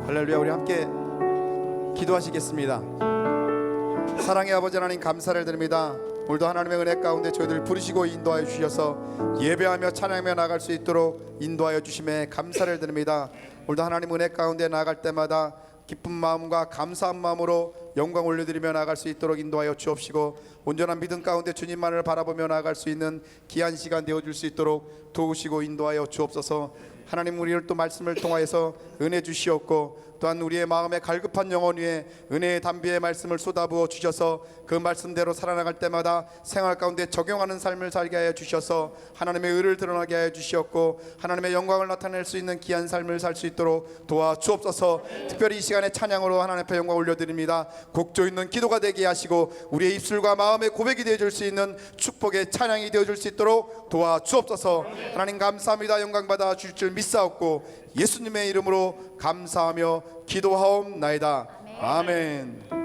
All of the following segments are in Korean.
할렐루야. 우리 함께 기도하시겠습니다. 사랑의 아버지 하나님, 감사를 드립니다. 오늘도 하나님의 은혜 가운데 저희들 부르시고 인도하여 주셔서 예배하며 찬양하며 나갈 수 있도록 인도하여 주심에 감사를 드립니다. 오늘도 하나님 은혜 가운데 나갈 때마다 기쁜 마음과 감사한 마음으로 영광 올려드리며 나갈 수 있도록 인도하여 주옵시고, 온전한 믿음 가운데 주님만을 바라보며 나갈 수 있는 귀한 시간 되어줄 수 있도록 도우시고 인도하여 주옵소서. 하나님, 우리를 또 말씀을 통하여서 은혜 주시옵고, 또한 우리의 마음에 갈급한 영혼 위에 은혜의 담비의 말씀을 쏟아부어 주셔서 그 말씀대로 살아나갈 때마다 생활 가운데 적용하는 삶을 살게 하여 주셔서 하나님의 의를 드러나게 하여 주시옵고, 하나님의 영광을 나타낼 수 있는 귀한 삶을 살 수 있도록 도와 주옵소서. 특별히 이 시간에 찬양으로 하나님 앞에 영광 올려드립니다. 곡조 있는 기도가 되게 하시고 우리의 입술과 마음의 고백이 되어줄 수 있는 축복의 찬양이 되어줄 수 있도록 도와 주옵소서. 하나님 감사합니다. 영광 받아 주실 줄 믿사옵고 예수님의 이름으로 감사하며 기도하옵나이다. 아멘.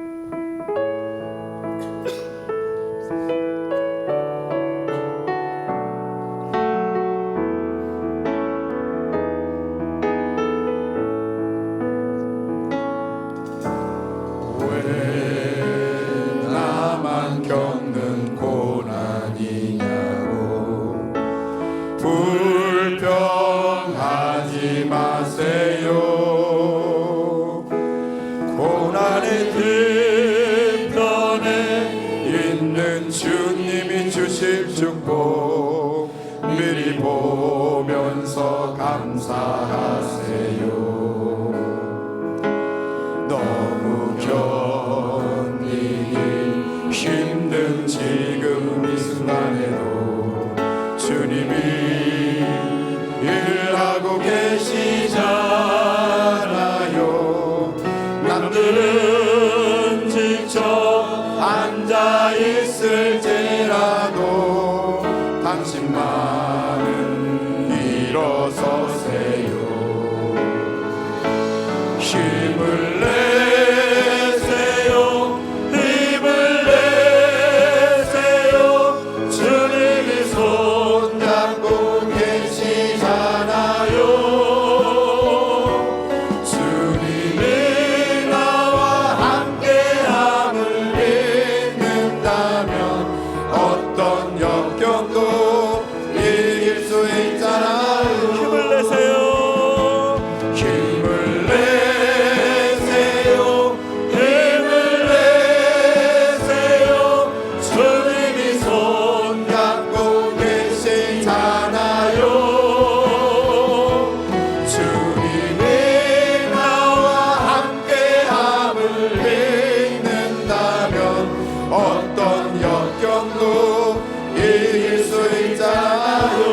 겪는 고난이냐고 불평하지 마세요. 고난의 뒤편에 있는 주님이 주실 축복 미리 보면서 감사하세요. 너무 힘든 지금 이 순간에도 주님이 일하고 계시잖아요. 남들은 지쳐 앉아 있을지라도 당신만은 일어서세요. 힘을 내세요. 어떤 역경도 이길 수 있잖아요.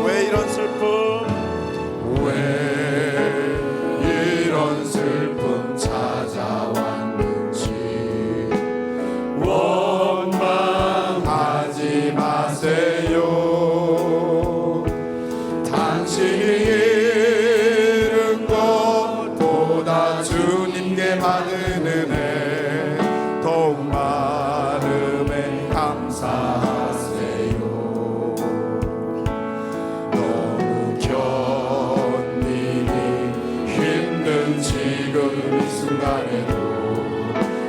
왜 이런 슬픔, 왜 이런 슬픔 찾아왔는지 원망하지 마세요. 당신이 잃은 것보다 주님께 받은 은혜 더욱 많음에 감사하세요. 너무 견디기 힘든 지금 이 순간에도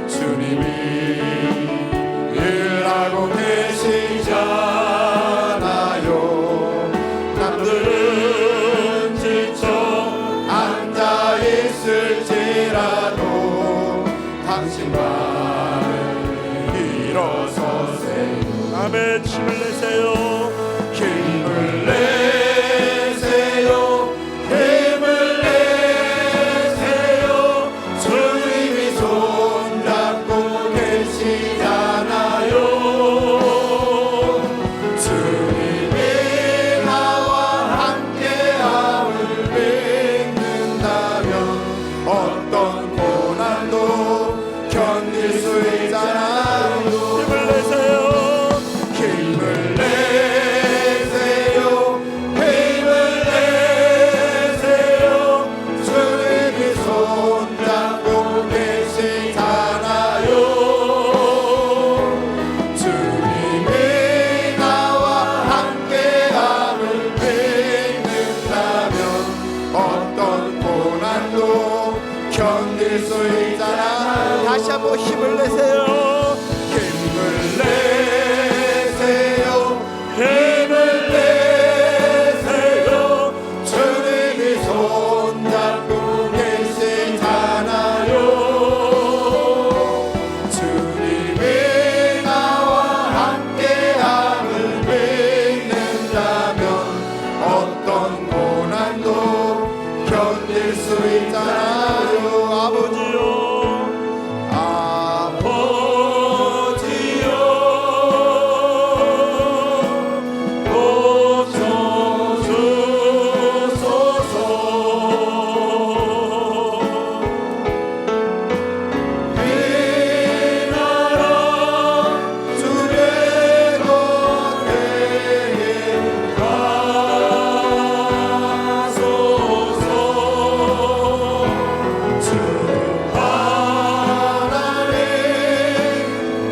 주님이 일하고 계시잖아요. 남들은 지쳐 앉아 있을지라도 당신만 일어서세요. 아멘. 힘을 내세요. 힘을 내세요. 힘을 내세요. 주님이 손잡고 계시잖아요. 주님이 나와 함께함을 믿는다면 어떤 고난도 견딜 수 있잖아요. 힘을 내세요. 힘을 내세요. 견딜 수 있잖아. 다시 한번 힘을 내세요. 힘을 내세요. 힘을 내세요. 주님이 손잡고 계시잖아요. 주님이 나와 함께함을 믿는다면 어떤 고난도 견딜 수 있잖아요. 아버지요, 아버지여 고쳐주소서. 이 나라 주의 곁에 가소서. 주 하나님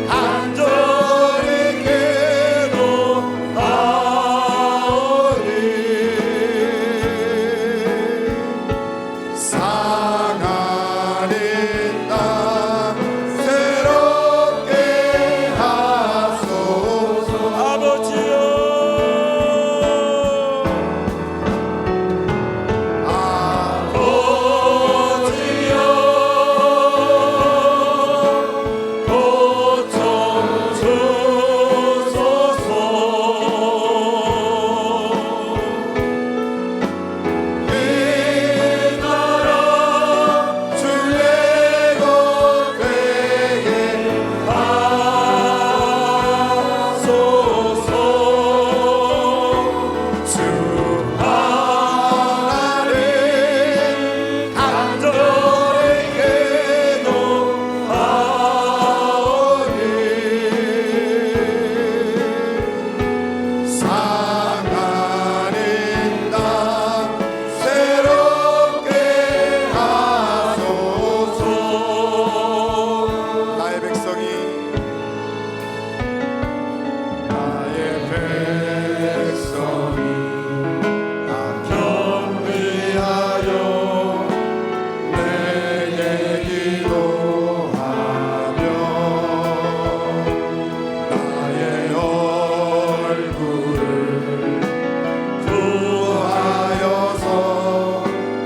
간절히 기도하오니 상하는 나 새롭게 하소서. 아버지요, 아버지여 고쳐주소서. 이 나라 주의 곁에 가소서. 주 하나님 간절히 기도하오니 상하는 나 새롭게 하소서. 나의 백성이 나의 백성이 나 경배하여 내게 기도하며 나의 얼굴을 구하여서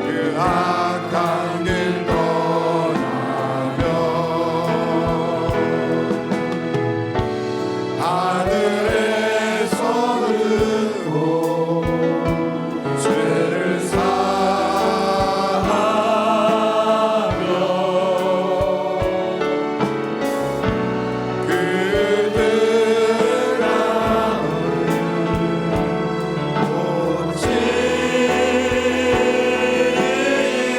그 악한 길 떠나며 하늘의 손으로 죄를 사하며 그들 가운데 고치리라.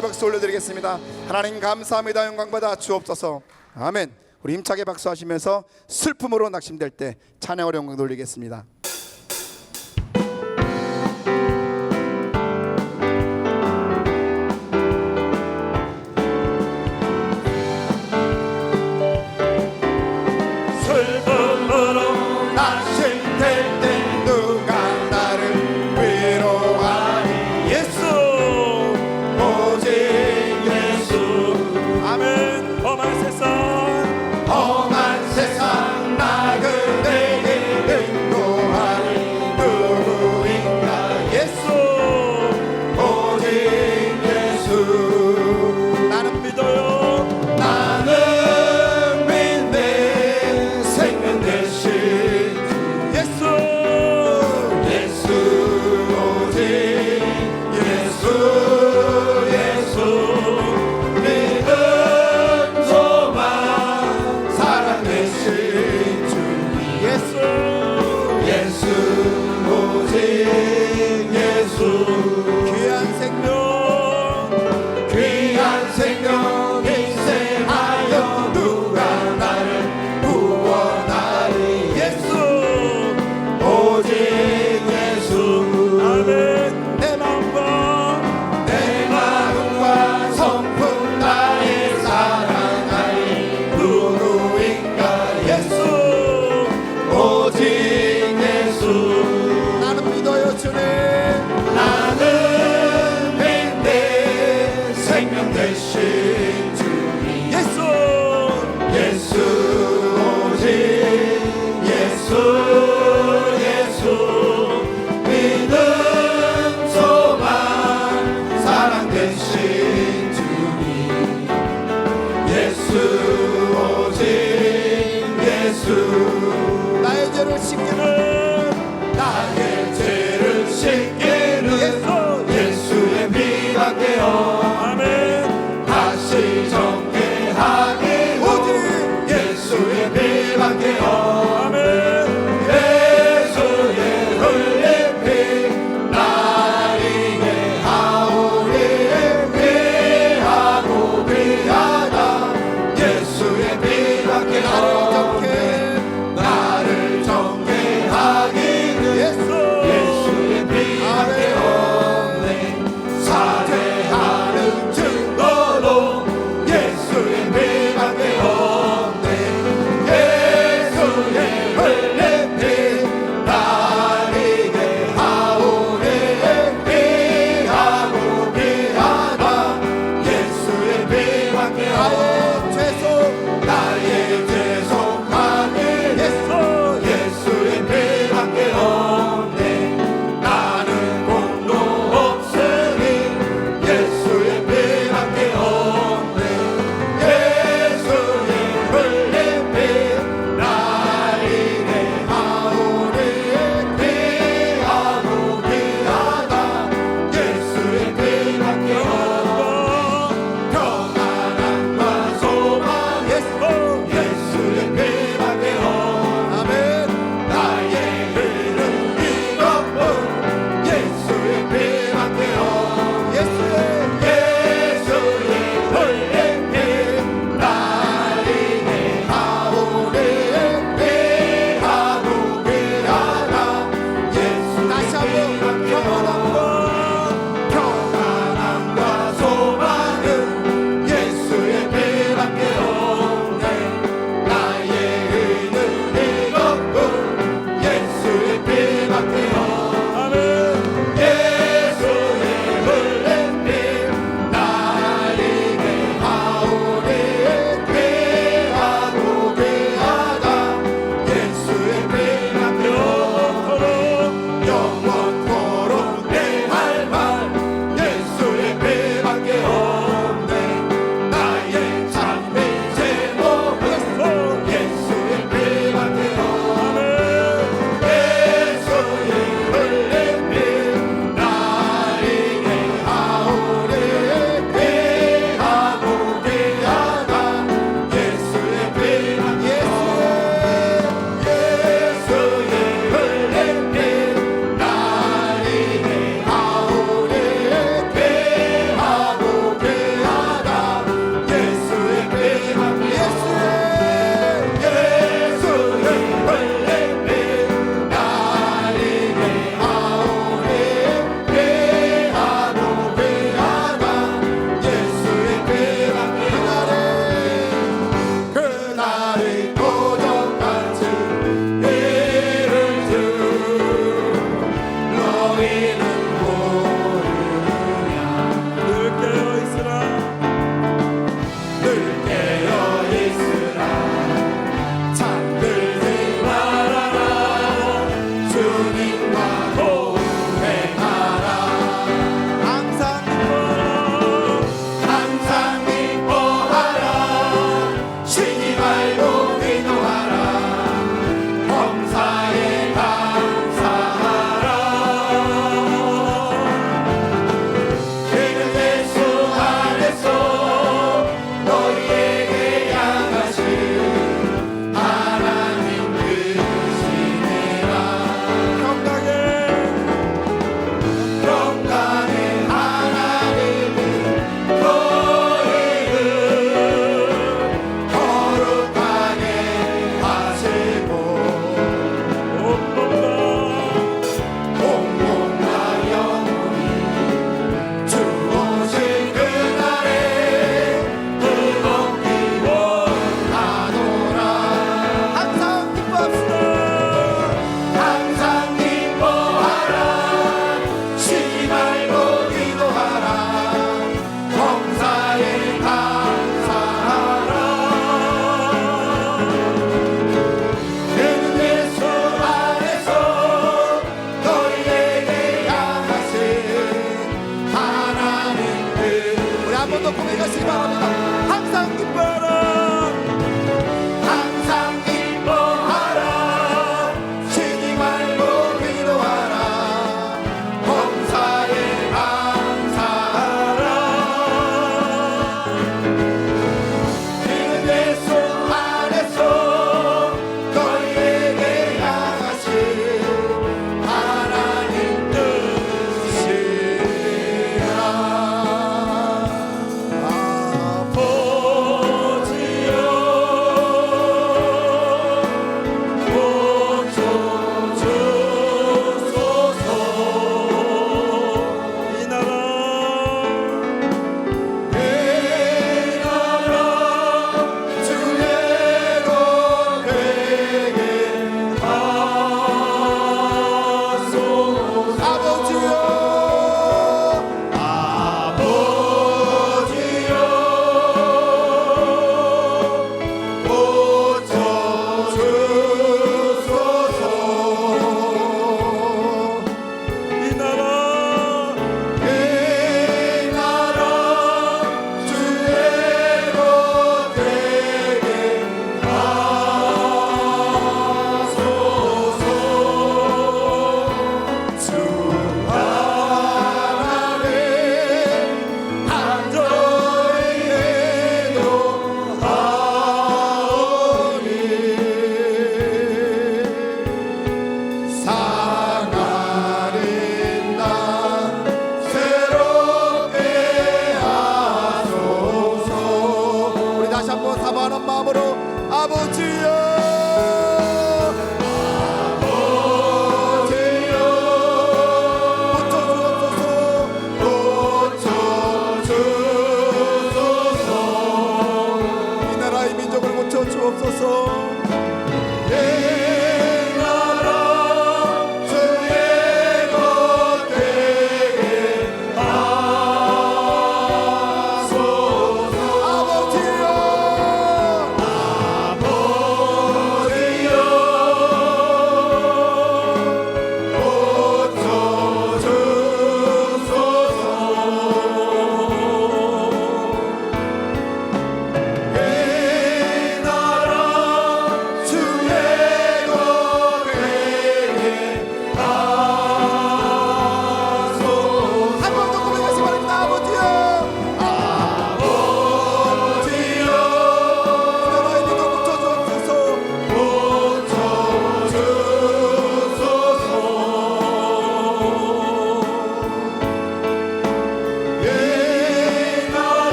기도의 박수 올려드리겠습니다. 하나님 감사합니다. 영광 받아 주옵소서. 아멘. 우리 힘차게 박수하시면서 슬픔으로 낙심될 때 찬양으로 영광 돌리겠습니다. 슬픔으로 낙심될 때 누가 나를 위로하니 예수 오직 예수 아멘. 험한 세상 나 그대에게 인도하니 누구인가 예수 오직 예수 나는 믿어요. 나는 믿네 생명 대신 예수. 예수 오직 예수 예수 믿음 소망 사랑 되신 주 예수. 예수 오직 예수 귀한 생명. 귀한 생명 인생하여 누가 나를 구원하리 예수 오직 예수 아멘. 내 마음과 내 마음과 성품 나의 사랑하리 누구인가 예수 오직 예수 나는 믿어요 주님. 나는 믿네 생명 되신 주님 예수. 예수 오직 예수 예수 믿음 소망 사랑 되신 주님 예수 오직 예수 나의 죄를 씻기는 나의 죄를 씻기는 예수의 피밖에 아멘. 다시 정죄하기 오직 예수의 피밖에 아멘. 예수의 흘린 피 나에게 하오니 귀하고 귀하다 예수의 피밖에 나를 정죄하니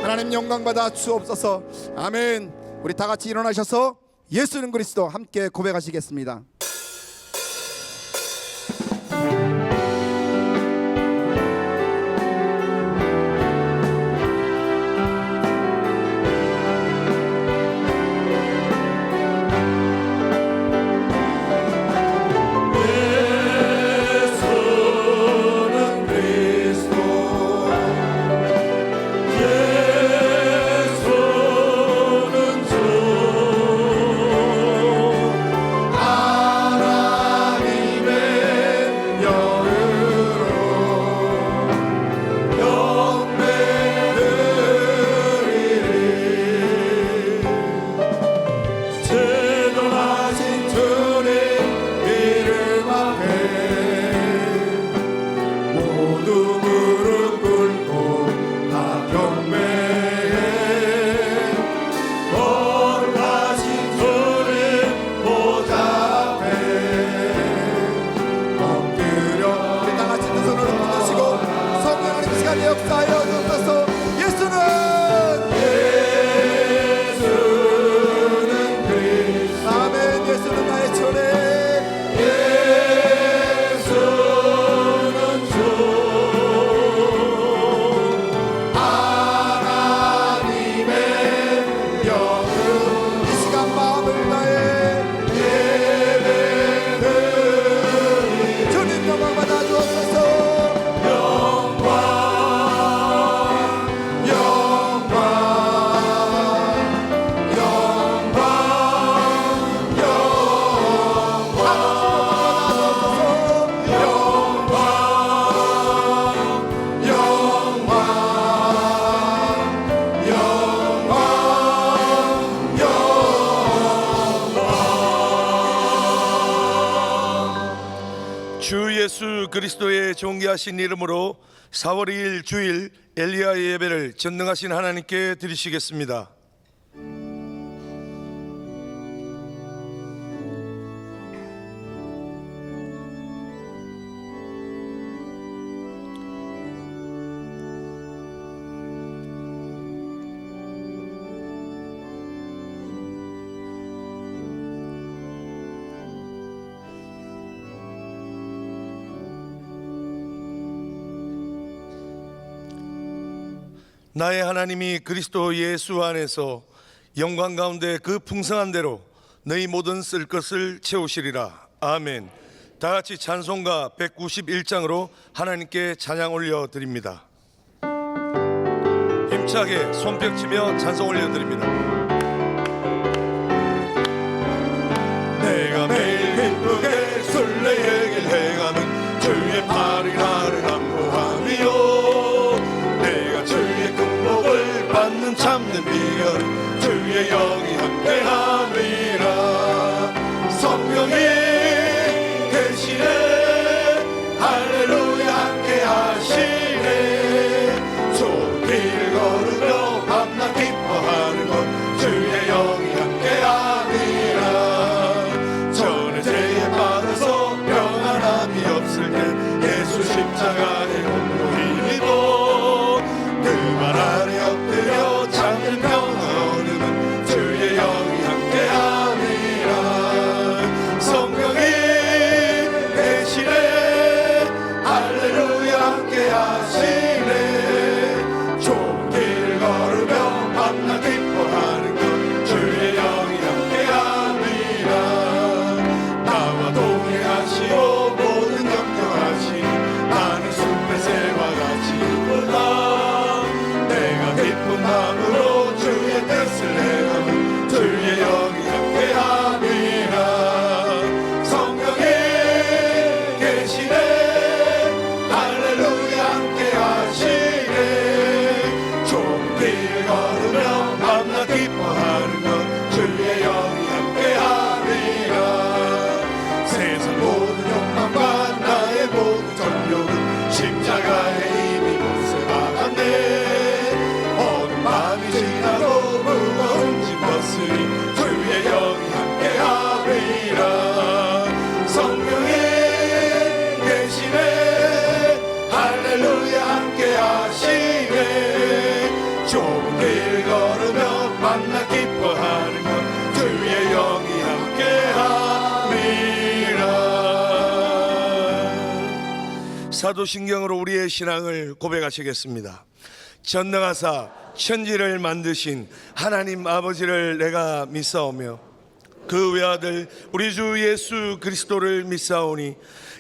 하나님 영광 받아 주옵소서. 아멘. 우리 다 같이 일어나셔서 예수는 그리스도 함께 고백하시겠습니다. 주 예수 그리스도의 존귀하신 이름으로 4월 2일 주일 엘리야 예배를 전능하신 하나님께 드리시겠습니다. 나의 하나님이 그리스도 예수 안에서 영광 가운데 그 풍성한 대로 너희 모든 쓸 것을 채우시리라. 아멘. 다 같이 찬송가 191장으로 하나님께 찬양 올려드립니다. 힘차게 손뼉치며 찬송 올려드립니다. 내가 매일 기쁘게 순례의 길 행하는 주의 팔이 나를 안보함이요 내가 주의 금복을 받는 참된 비결은 주의 영이 함께함이라 성령이 계시네 할렐루야 함께하시네 좋은 길 걸으며 밤낮 기뻐하는 것 주의 영이 함께함이라 전에 죄에 빠져서 평안함이 없을 때 예수 십자가의 공로 힘입어 그 말 아래 엎드려 참된 평화 얻으면 주의 영이 함께함이라 성령이 계시네 할렐루야 함께하시네 좋은 길 걸으 좋은 길 걸으며 만나 기뻐하는 것 주의 영이 함께함이라. 사도신경으로 우리의 신앙을 고백하시겠습니다. 전능하사 천지를 만드신 하나님 아버지를 내가 믿사오며 그 외아들 우리 주 예수 그리스도를 믿사오니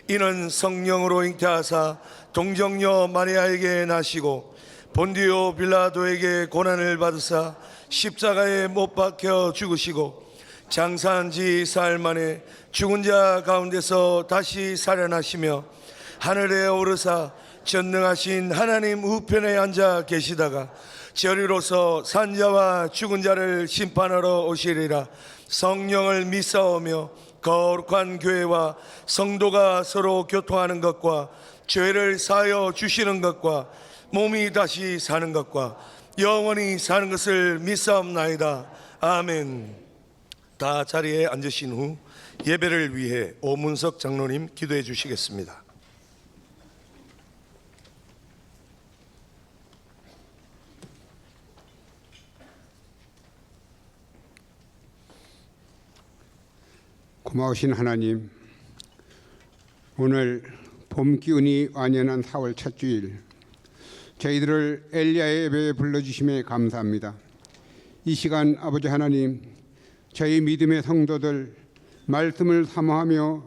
이는 성령으로 잉태하사 동정녀 마리아에게 나시고 본디오 빌라도에게 고난을 받으사 십자가에 못 박혀 죽으시고 장사한 지 사흘 만에 죽은 자 가운데서 다시 살아나시며 하늘에 오르사 전능하신 하나님 우편에 앉아 계시다가 저리로서 산자와 죽은 자를 심판하러 오시리라. 성령을 믿사오며 거룩한 교회와 성도가 서로 교통하는 것과 죄를 사하여 주시는 것과 몸이 다시 사는 것과 영원히 사는 것을 믿사옵나이다. 아멘. 다 자리에 앉으신 후 예배를 위해 오문석 장로님 기도해 주시겠습니다. 고마우신 하나님, 오늘 봄 기운이 완연한 4월 첫 주일 저희들을 엘리야의 예배에 불러주심에 감사합니다. 이 시간 아버지 하나님, 저희 믿음의 성도들 말씀을 사모하며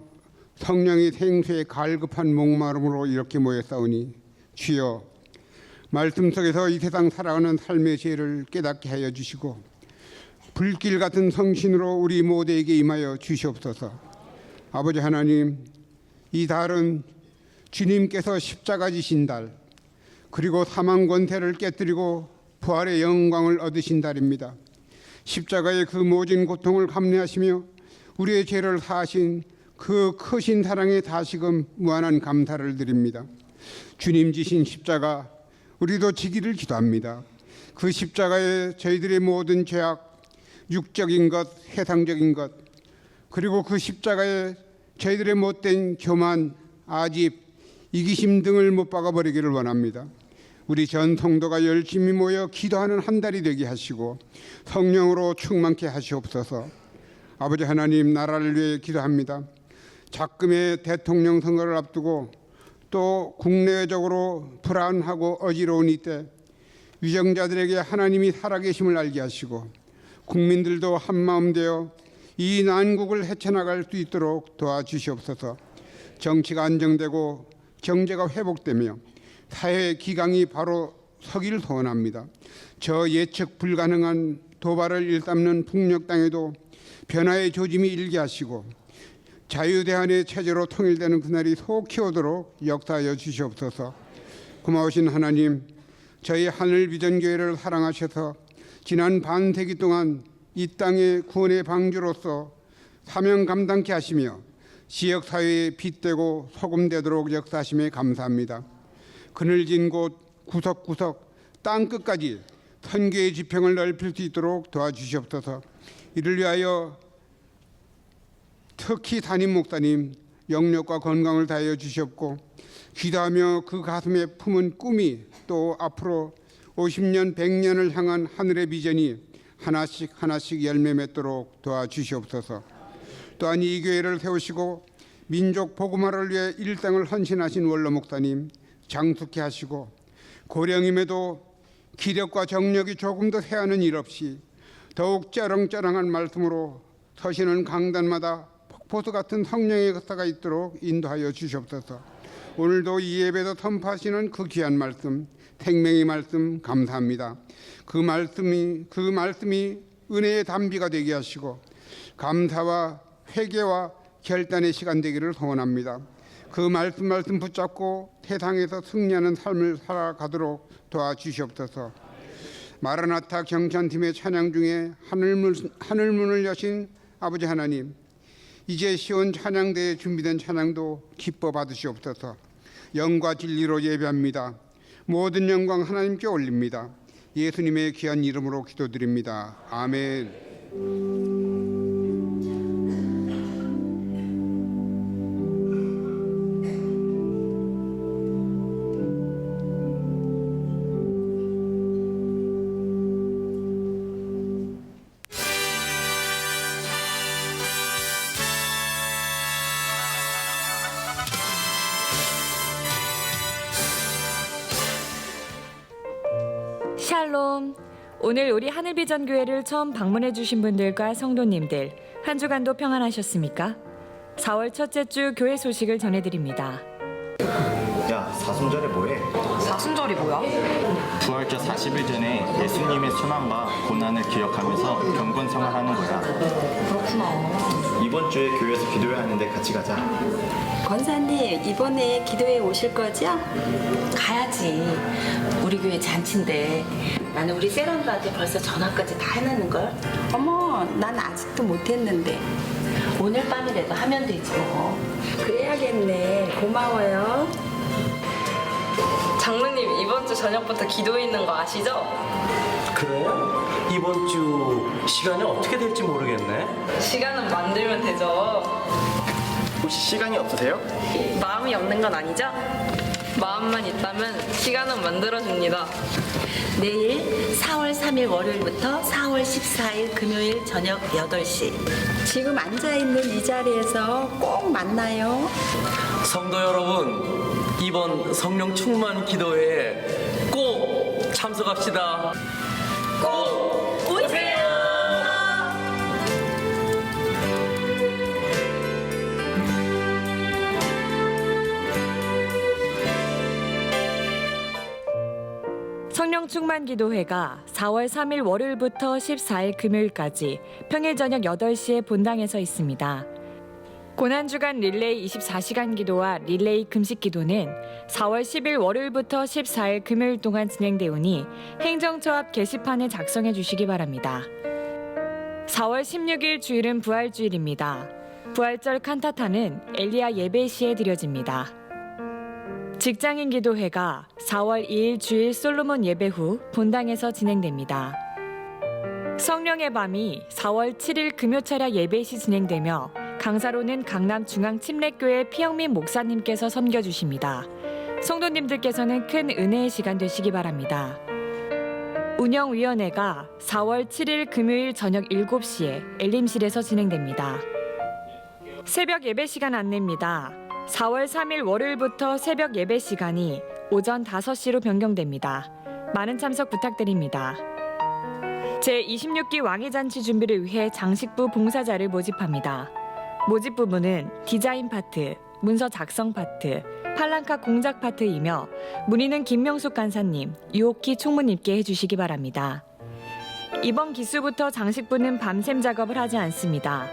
성령의 생수에 갈급한 목마름으로 이렇게 모였사오니 주여, 말씀 속에서 이 세상 살아가는 삶의 죄를 깨닫게 하여 주시고 불길 같은 성신으로 우리 모두에게 임하여 주시옵소서. 아버지 하나님, 이 달은 주님께서 십자가 지신 달, 그리고 사망 권세를 깨뜨리고 부활의 영광을 얻으신 달입니다. 십자가의 그 모진 고통을 감내하시며 우리의 죄를 사하신 그 크신 사랑에 다시금 무한한 감사를 드립니다. 주님 지신 십자가 우리도 지기를 기도합니다. 그 십자가에 저희들의 모든 죄악, 육적인 것, 세상적인 것, 그리고 그 십자가에 저희들의 못된 교만, 아집, 이기심 등을 못 박아버리기를 원합니다. 우리 전 성도가 열심히 모여 기도하는 한 달이 되게 하시고 성령으로 충만케 하시옵소서. 아버지 하나님, 나라를 위해 기도합니다. 작금의 대통령 선거를 앞두고 또 국내적으로 불안하고 어지러운 이때 위정자들에게 하나님이 살아계심을 알게 하시고 국민들도 한마음 되어 이 난국을 헤쳐나갈 수 있도록 도와주시옵소서. 정치가 안정되고 경제가 회복되며 사회 기강이 바로 서기를 소원합니다. 저 예측 불가능한 도발을 일삼는 북녘 땅에도 변화의 조짐이 일게 하시고 자유대한의 체제로 통일되는 그날이 속히 오도록 역사하여 주시옵소서. 고마우신 하나님, 저희 하늘비전교회를 사랑하셔서 지난 반세기 동안 이 땅의 구원의 방주로서 사명 감당케 하시며 지역사회에 빛되고 소금되도록 역사하심에 감사합니다. 그늘진 곳 구석구석 땅끝까지 선교의 지평을 넓힐 수 있도록 도와주시옵소서. 이를 위하여 특히 담임 목사님 영력과 건강을 다하여 주시옵고 기도하며 그 가슴에 품은 꿈이 또 앞으로 50년, 100년을 향한 하늘의 비전이 하나씩 하나씩 열매 맺도록 도와주시옵소서. 또한 이 교회를 세우시고 민족 복음화를 위해 일생을 헌신하신 원로 목사님 장숙케 하시고 고령임에도 기력과 정력이 조금도 새하는 일 없이 더욱 쩌렁쩌렁한 말씀으로 서시는 강단마다 폭포수 같은 성령의 역사가 있도록 인도하여 주시옵소서. 오늘도 이 예배에서 선포하시는 그 귀한 말씀, 생명의 말씀 감사합니다. 그 말씀이 은혜의 담비가 되게 하시고 감사와 회개와 결단의 시간 되기를 소원합니다. 그 말씀 붙잡고 세상에서 승리하는 삶을 살아가도록 도와주시옵소서. 마라나타 경찬팀의 찬양 중에 하늘문을 여신 아버지 하나님, 이제 시온 찬양대에 준비된 찬양도 기뻐 받으시옵소서. 영과 진리로 예배합니다. 모든 영광 하나님께 올립니다. 예수님의 귀한 이름으로 기도드립니다. 아멘. 샬롬. 오늘 우리 하늘비전교회를 처음 방문해 주신 분들과 성도님들 한 주간도 평안하셨습니까? 4월 첫째 주 교회 소식을 전해드립니다. 야, 사순절에 뭐해? 사순절이 뭐야? 부활절 40일 전에 예수님의 순환과 고난을 기억하면서 경건 생활하는 거야. 그렇구나. 이번 주에 교회에서 기도회 하는데 같이 가자. 권사님 이번에 기도회 오실 거죠? 가야지. 우리 교회 잔치인데 나는 우리 세런들한테 벌써 전화까지 다 해놨는걸. 어머 난 아직도 못했는데. 오늘 밤이라도 하면 되지 뭐. 그래야겠네. 고마워요. 장로님 이번 주 저녁부터 기도 있는 거 아시죠? 그래요? 이번 주 시간이 어떻게 될지 모르겠네. 시간은 만들면 되죠. 혹시 시간이 없으세요? 마음이 없는 건 아니죠? 마음만 있다면 시간은 만들어줍니다. 내일 4월 3일 월요일부터 4월 14일 금요일 저녁 8시. 지금 앉아있는 이 자리에서 꼭 만나요. 성도 여러분, 이번 성령 충만 기도회에 꼭 참석합시다. 꼭 오세요. 성령 충만 기도회가 4월 3일 월요일부터 14일 금요일까지 평일 저녁 8시에 본당에서 있습니다. 고난주간 릴레이 24시간 기도와 릴레이 금식 기도는 4월 10일 월요일부터 14일 금요일 동안 진행되오니 행정처 앞 게시판에 작성해 주시기 바랍니다. 4월 16일 주일은 부활주일입니다. 부활절 칸타타는 엘리야 예배 시에 드려집니다. 직장인 기도회가 4월 2일 주일 솔로몬 예배 후 본당에서 진행됩니다. 성령의 밤이 4월 7일 금요철야 예배 시 진행되며 강사로는 강남 중앙침례교회 피영민 목사님께서 섬겨주십니다. 성도님들께서는 큰 은혜의 시간 되시기 바랍니다. 운영위원회가 4월 7일 금요일 저녁 7시에 엘림실에서 진행됩니다. 새벽 예배 시간 안내입니다. 4월 3일 월요일부터 새벽 예배 시간이 오전 5시로 변경됩니다. 많은 참석 부탁드립니다. 제26기 왕의잔치 준비를 위해 장식부 봉사자를 모집합니다. 모집 부분은 디자인 파트, 문서 작성 파트, 팔랑카 공작 파트이며 문의는 김명숙 간사님, 유옥희 총무님께 해주시기 바랍니다. 이번 기수부터 장식부는 밤샘 작업을 하지 않습니다.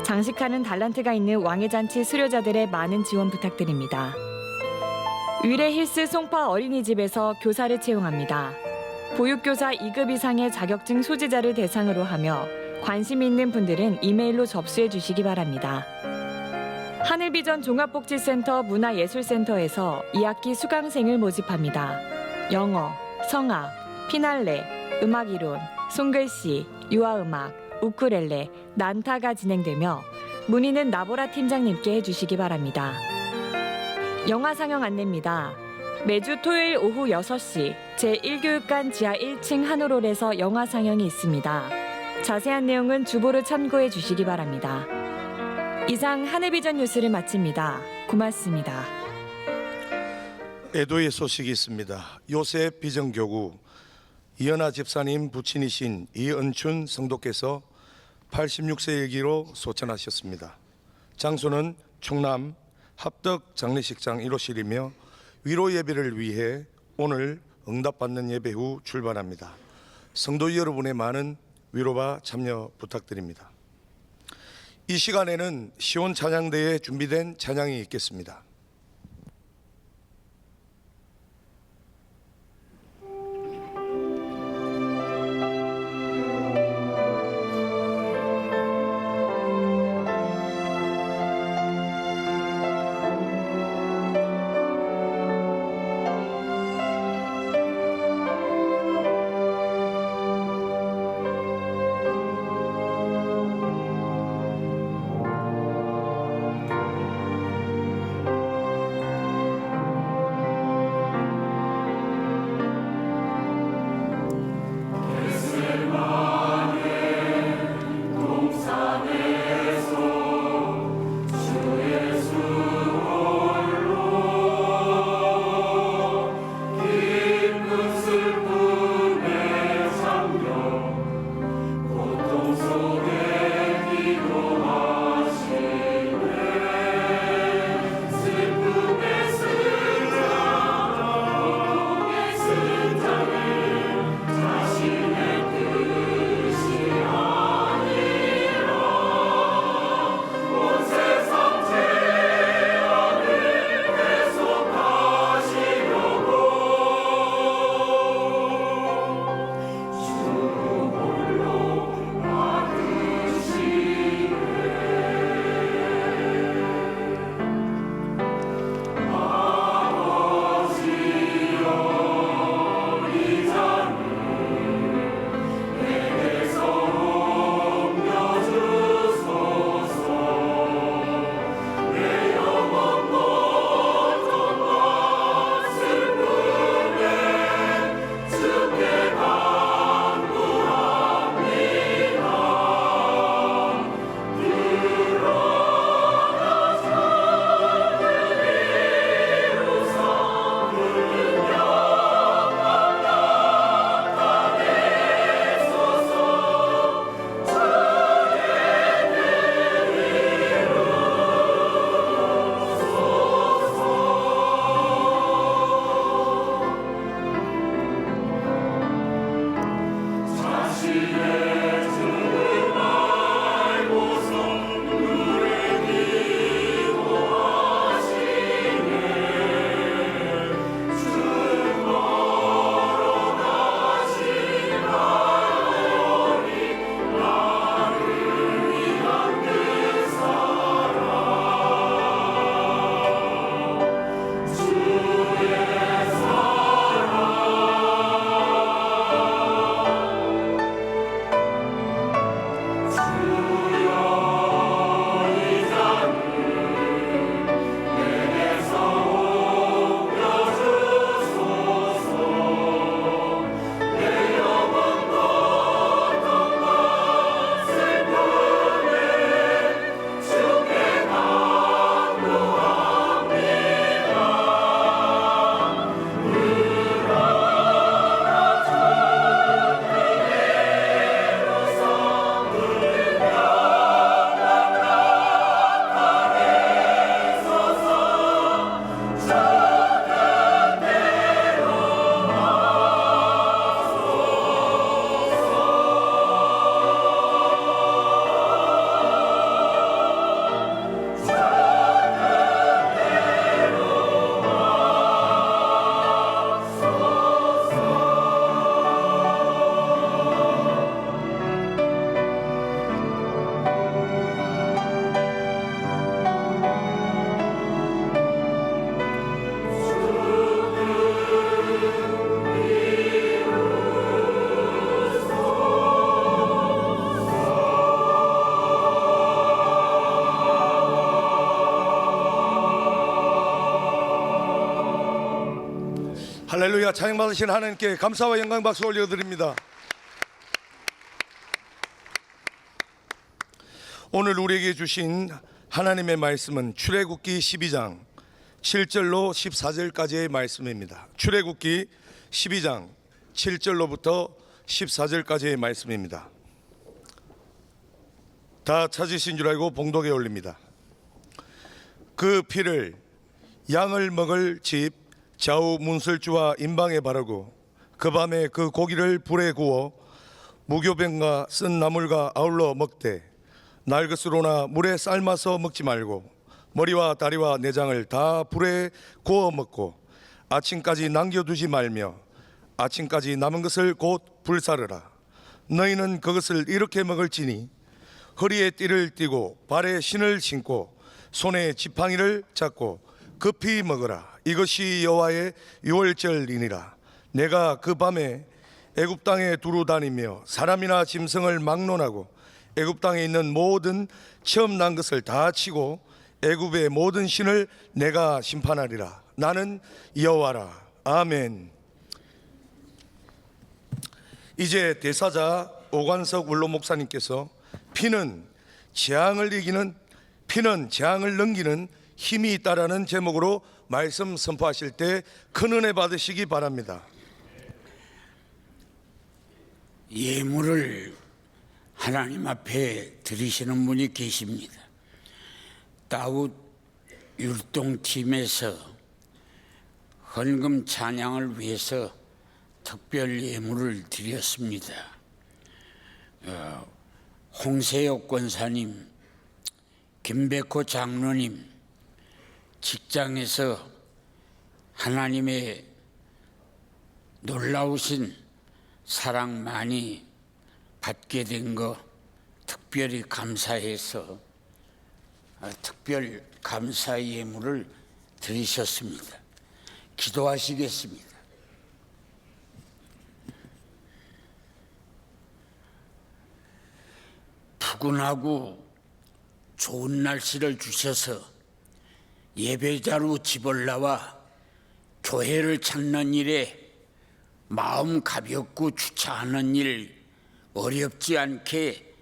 장식하는 달란트가 있는 왕의잔치 수료자들의 많은 지원 부탁드립니다. 위례 힐스 송파 어린이집에서 교사를 채용합니다. 보육교사 2급 이상의 자격증 소지자를 대상으로 하며 관심 있는 분들은 이메일로 접수해 주시기 바랍니다. 하늘비전 종합복지센터 문화예술센터에서 2학기 수강생을 모집합니다. 영어, 성악, 피날레, 음악이론, 손글씨, 유아음악, 우쿨렐레, 난타가 진행되며 문의는 나보라 팀장님께 해주시기 바랍니다. 영화 상영 안내입니다. 매주 토요일 오후 6시 제1교육관 지하 1층 한우롤에서 영화 상영이 있습니다. 자세한 내용은 주보를 참고해 주시기 바랍니다. 이상 하늘비전 뉴스를 마칩니다. 고맙습니다. 애도의 소식이 있습니다. 요셉 비전교구 이연아 집사님 부친이신 이은춘 성도께서 86세 일기로 소천하셨습니다. 장소는 충남 합덕 장례식장 1호실이며 위로 예배를 위해 오늘 응답받는 예배 후 출발합니다. 성도 여러분의 많은 위로와 참여 부탁드립니다. 이 시간에는 시온 찬양대에 준비된 찬양이 있겠습니다. 할렐루야. 찬양받으신 하나님께 감사와 영광 박수 올려드립니다. 오늘 우리에게 주신 하나님의 말씀은 출애굽기 12장 7절로 14절까지의 말씀입니다. 출애굽기 12장 7절로부터 14절까지의 말씀입니다. 다 찾으신 줄 알고 봉독에 올립니다. 그 피를 양을 먹을 집 좌우 문설주와 임방에 바르고 그 밤에 그 고기를 불에 구워 무교병과 쓴 나물과 아울러 먹되 날것으로나 물에 삶아서 먹지 말고 머리와 다리와 내장을 다 불에 구워 먹고 아침까지 남겨두지 말며 아침까지 남은 것을 곧 불사르라. 너희는 그것을 이렇게 먹을지니 허리에 띠를 띠고 발에 신을 신고 손에 지팡이를 잡고 급히 먹으라. 이것이 여호와의 유월절이니라. 내가 그 밤에 애굽 땅에 두루 다니며 사람이나 짐승을 막론하고 애굽 땅에 있는 모든 처음 난 것을 다 치고 애굽의 모든 신을 내가 심판하리라. 나는 여호와라. 아멘. 이제 대사자 오관석 원로 목사님께서 피는 재앙을 넘기는 힘이 있다라는 제목으로 말씀 선포하실 때 큰 은혜 받으시기 바랍니다. 예물을 하나님 앞에 드리시는 분이 계십니다. 다윗 율동팀에서 헌금 찬양을 위해서 특별 예물을 드렸습니다. 홍세혁 권사님, 김백호 장로님, 직장에서 하나님의 놀라우신 사랑 많이 받게 된 거 특별히 감사해서 특별 감사 예물을 드리셨습니다. 기도하시겠습니다. 푸근하고 좋은 날씨를 주셔서 예배자로 집을 나와 교회를 찾는 일에 마음 가볍고 주차하는 일 어렵지 않게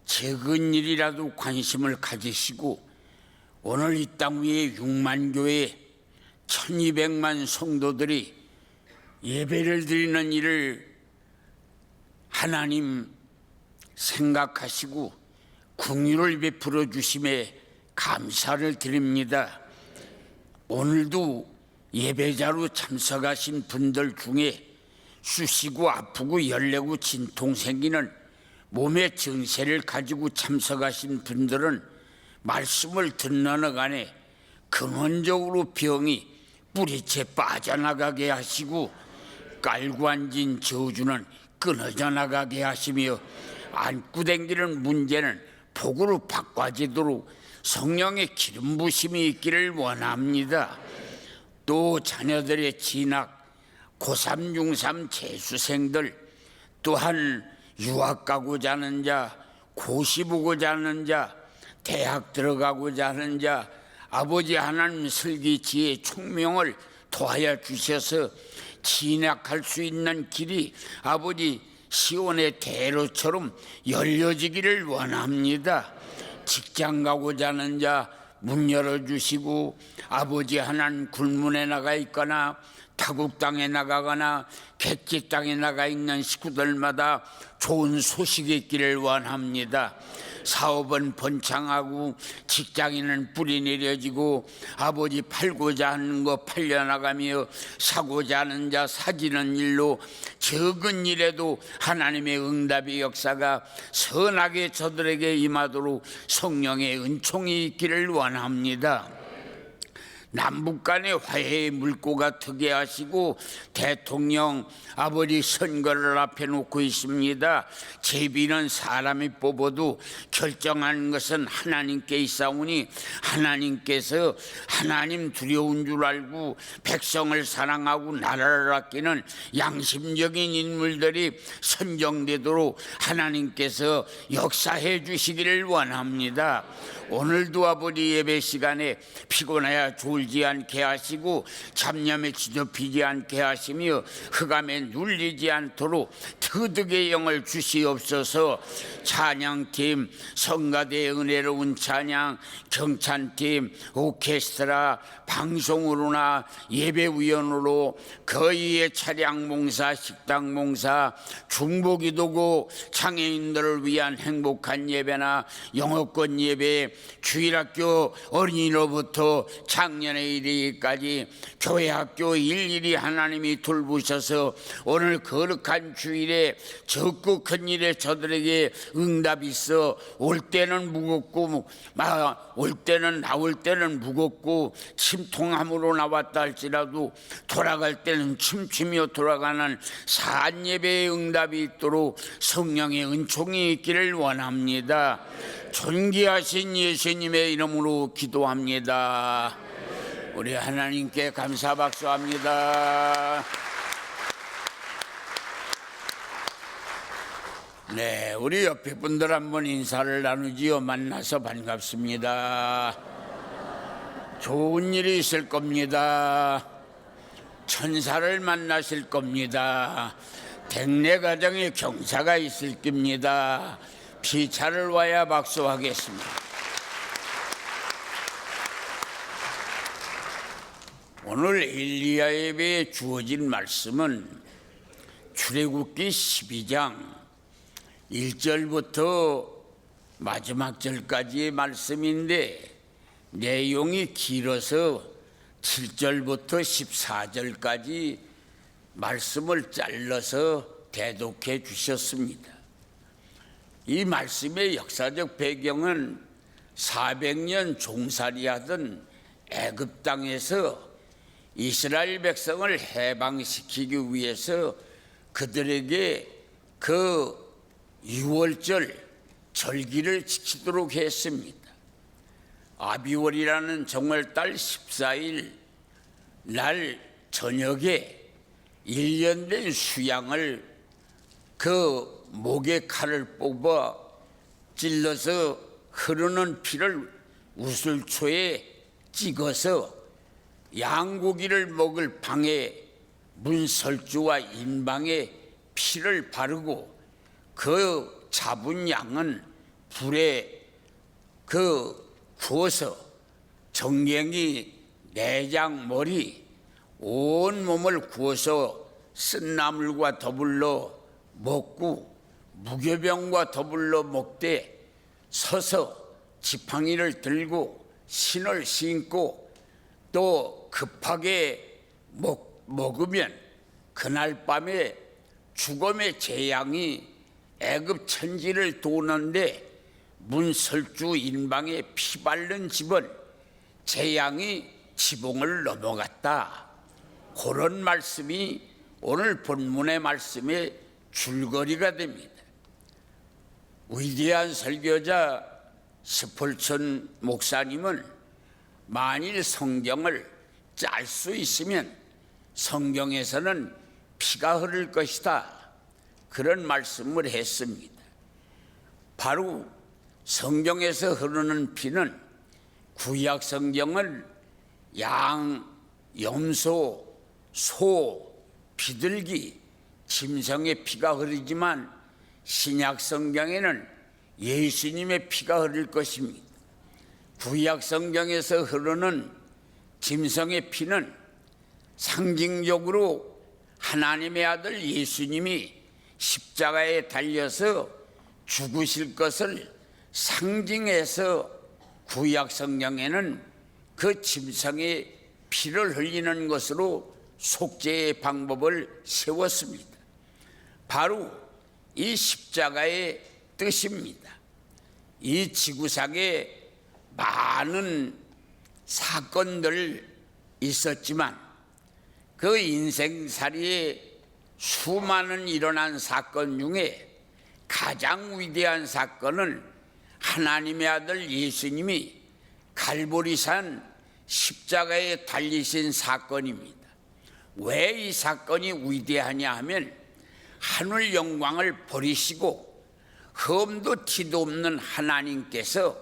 적은 일이라도 관심을 가지시고 오늘 이 땅 위에 6만 교회 1200만 성도들이 예배를 드리는 일을 하나님 생각하시고 긍휼을 베풀어 주심에 감사를 드립니다. 오늘도 예배자로 참석하신 분들 중에 쑤시고 아프고 열내고 진통 생기는 몸의 증세를 가지고 참석하신 분들은 말씀을 듣는 간에 근원적으로 병이 뿌리채 빠져나가게 하시고 깔고 앉은 저주는 끊어져 나가게 하시며 안고 댕기는 문제는 복으로 바꿔지도록 성령의 기름 부심이 있기를 원합니다. 또 자녀들의 진학, 고3, 중3 재수생들, 또한 유학 가고자 하는 자, 고시 보고자 하는 자, 대학 들어가고자 하는 자, 아버지 하나님 슬기지혜 총명을 더하여 주셔서 진학할 수 있는 길이 아버지 시온의 대로처럼 열려지기를 원합니다. 직장 가고자 하는 자 문 열어주시고 아버지 하나님 굴문에 나가 있거나 타국 땅에 나가거나 객지 땅에 나가 있는 식구들마다 좋은 소식이 있기를 원합니다. 사업은 번창하고 직장인은 뿔이 내려지고 아버지 팔고자 하는 거 팔려나가며 사고자 하는 자 사지는 일로 적은 일에도 하나님의 응답의 역사가 선하게 저들에게 임하도록 성령의 은총이 있기를 원합니다. 남북 간의 화해의 물꼬가 트게 하시고 대통령 아버지 선거를 앞에 놓고 있습니다. 제비는 사람이 뽑아도 결정하는 것은 하나님께 있사오니 하나님께서 하나님 두려운 줄 알고 백성을 사랑하고 나라를 아끼는 양심적인 인물들이 선정되도록 하나님께서 역사해 주시기를 원합니다. 오늘도 아버지 예배 시간에 피곤해야 좋은 울지 않게 하시고 잡념에 지접히지 않게 하시며 흑암에 눌리지 않도록 터득의 영을 주시옵소서. 찬양팀, 성가대의 은혜로운 찬양, 경찬팀, 오케스트라, 방송으로나 예배위원으로 거의의 차량 봉사, 식당 봉사, 중보기도고 장애인들을 위한 행복한 예배나 영어권 예배, 주일학교 어린이로부터 작년에 이르기까지 교회학교 일일이 하나님이 돌보셔서 오늘 거룩한 주일에 적고 큰 일에 저들에게 응답이 있어 올 때는 무겁고 올 때는 나올 때는 무겁고 침통함으로 나왔다 할지라도 돌아갈 때는 춤추며 돌아가는 산 예배의 응답이 있도록 성령의 은총이 있기를 원합니다. 존귀하신 예수님의 이름으로 기도합니다. 우리 하나님께 감사 박수합니다. 네, 우리 옆에 분들 한번 인사를 나누지요. 만나서 반갑습니다. 좋은 일이 있을 겁니다. 천사를 만나실 겁니다. 백내 가정에 경사가 있을 겁니다. 피차를 와야 박수하겠습니다. 오늘 엘리야 예배에 주어진 말씀은 출애굽기 12장 1절부터 마지막 절까지의 말씀인데 내용이 길어서 7절부터 14절까지 말씀을 잘라서 대독해 주셨습니다. 이 말씀의 역사적 배경은 400년 종살이하던 애굽 땅에서 이스라엘 백성을 해방시키기 위해서 그들에게 그 유월절 절기를 지키도록 했습니다. 아비월이라는 정월달 14일 날 저녁에 1년 된 수양을 그 목에 칼을 뽑아 찔러서 흐르는 피를 우슬초에 찍어서 양고기를 먹을 방에 문설주와 인방에 피를 바르고 그 잡은 양은 불에 구워서 정갱이, 내장, 머리 온 몸을 구워서 쓴나물과 더불러 먹고 무교병과 더불러 먹되 서서 지팡이를 들고 신을 신고 또 급하게 먹으면 그날 밤에 죽음의 재앙이 애굽 천지를 도는데 문설주 인방에 피 바른 집은 재앙이 지붕을 넘어갔다. 그런 말씀이 오늘 본문의 말씀의 줄거리가 됩니다. 위대한 설교자 스폴천 목사님은 만일 성경을 짤 수 있으면 성경에서는 피가 흐를 것이다. 그런 말씀을 했습니다. 바로 성경에서 흐르는 피는 구약 성경은 양, 염소, 소, 비둘기, 짐승의 피가 흐르지만 신약 성경에는 예수님의 피가 흐를 것입니다. 구약 성경에서 흐르는 짐승의 피는 상징적으로 하나님의 아들 예수님이 십자가에 달려서 죽으실 것을 상징해서 구약 성경에는 그 짐승의 피를 흘리는 것으로 속죄의 방법을 세웠습니다. 바로 이 십자가의 뜻입니다. 이 지구상에 많은 사건들 있었지만 그 인생살이에 수많은 일어난 사건 중에 가장 위대한 사건은 하나님의 아들 예수님이 갈보리산 십자가에 달리신 사건입니다. 왜 이 사건이 위대하냐 하면 하늘 영광을 버리시고 흠도 티도 없는 하나님께서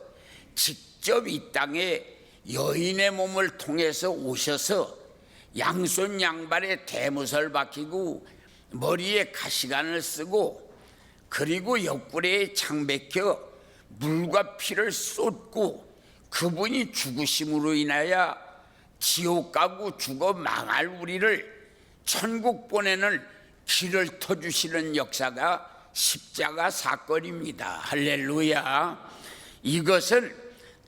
직접 이 땅에 여인의 몸을 통해서 오셔서 양손 양발에 대못을 박히고 머리에 가시관을 쓰고 그리고 옆구리에 창백혀 물과 피를 쏟고 그분이 죽으심으로 인하여 지옥 가고 죽어 망할 우리를 천국 보내는 길을 터주시는 역사가 십자가 사건입니다. 할렐루야. 이것은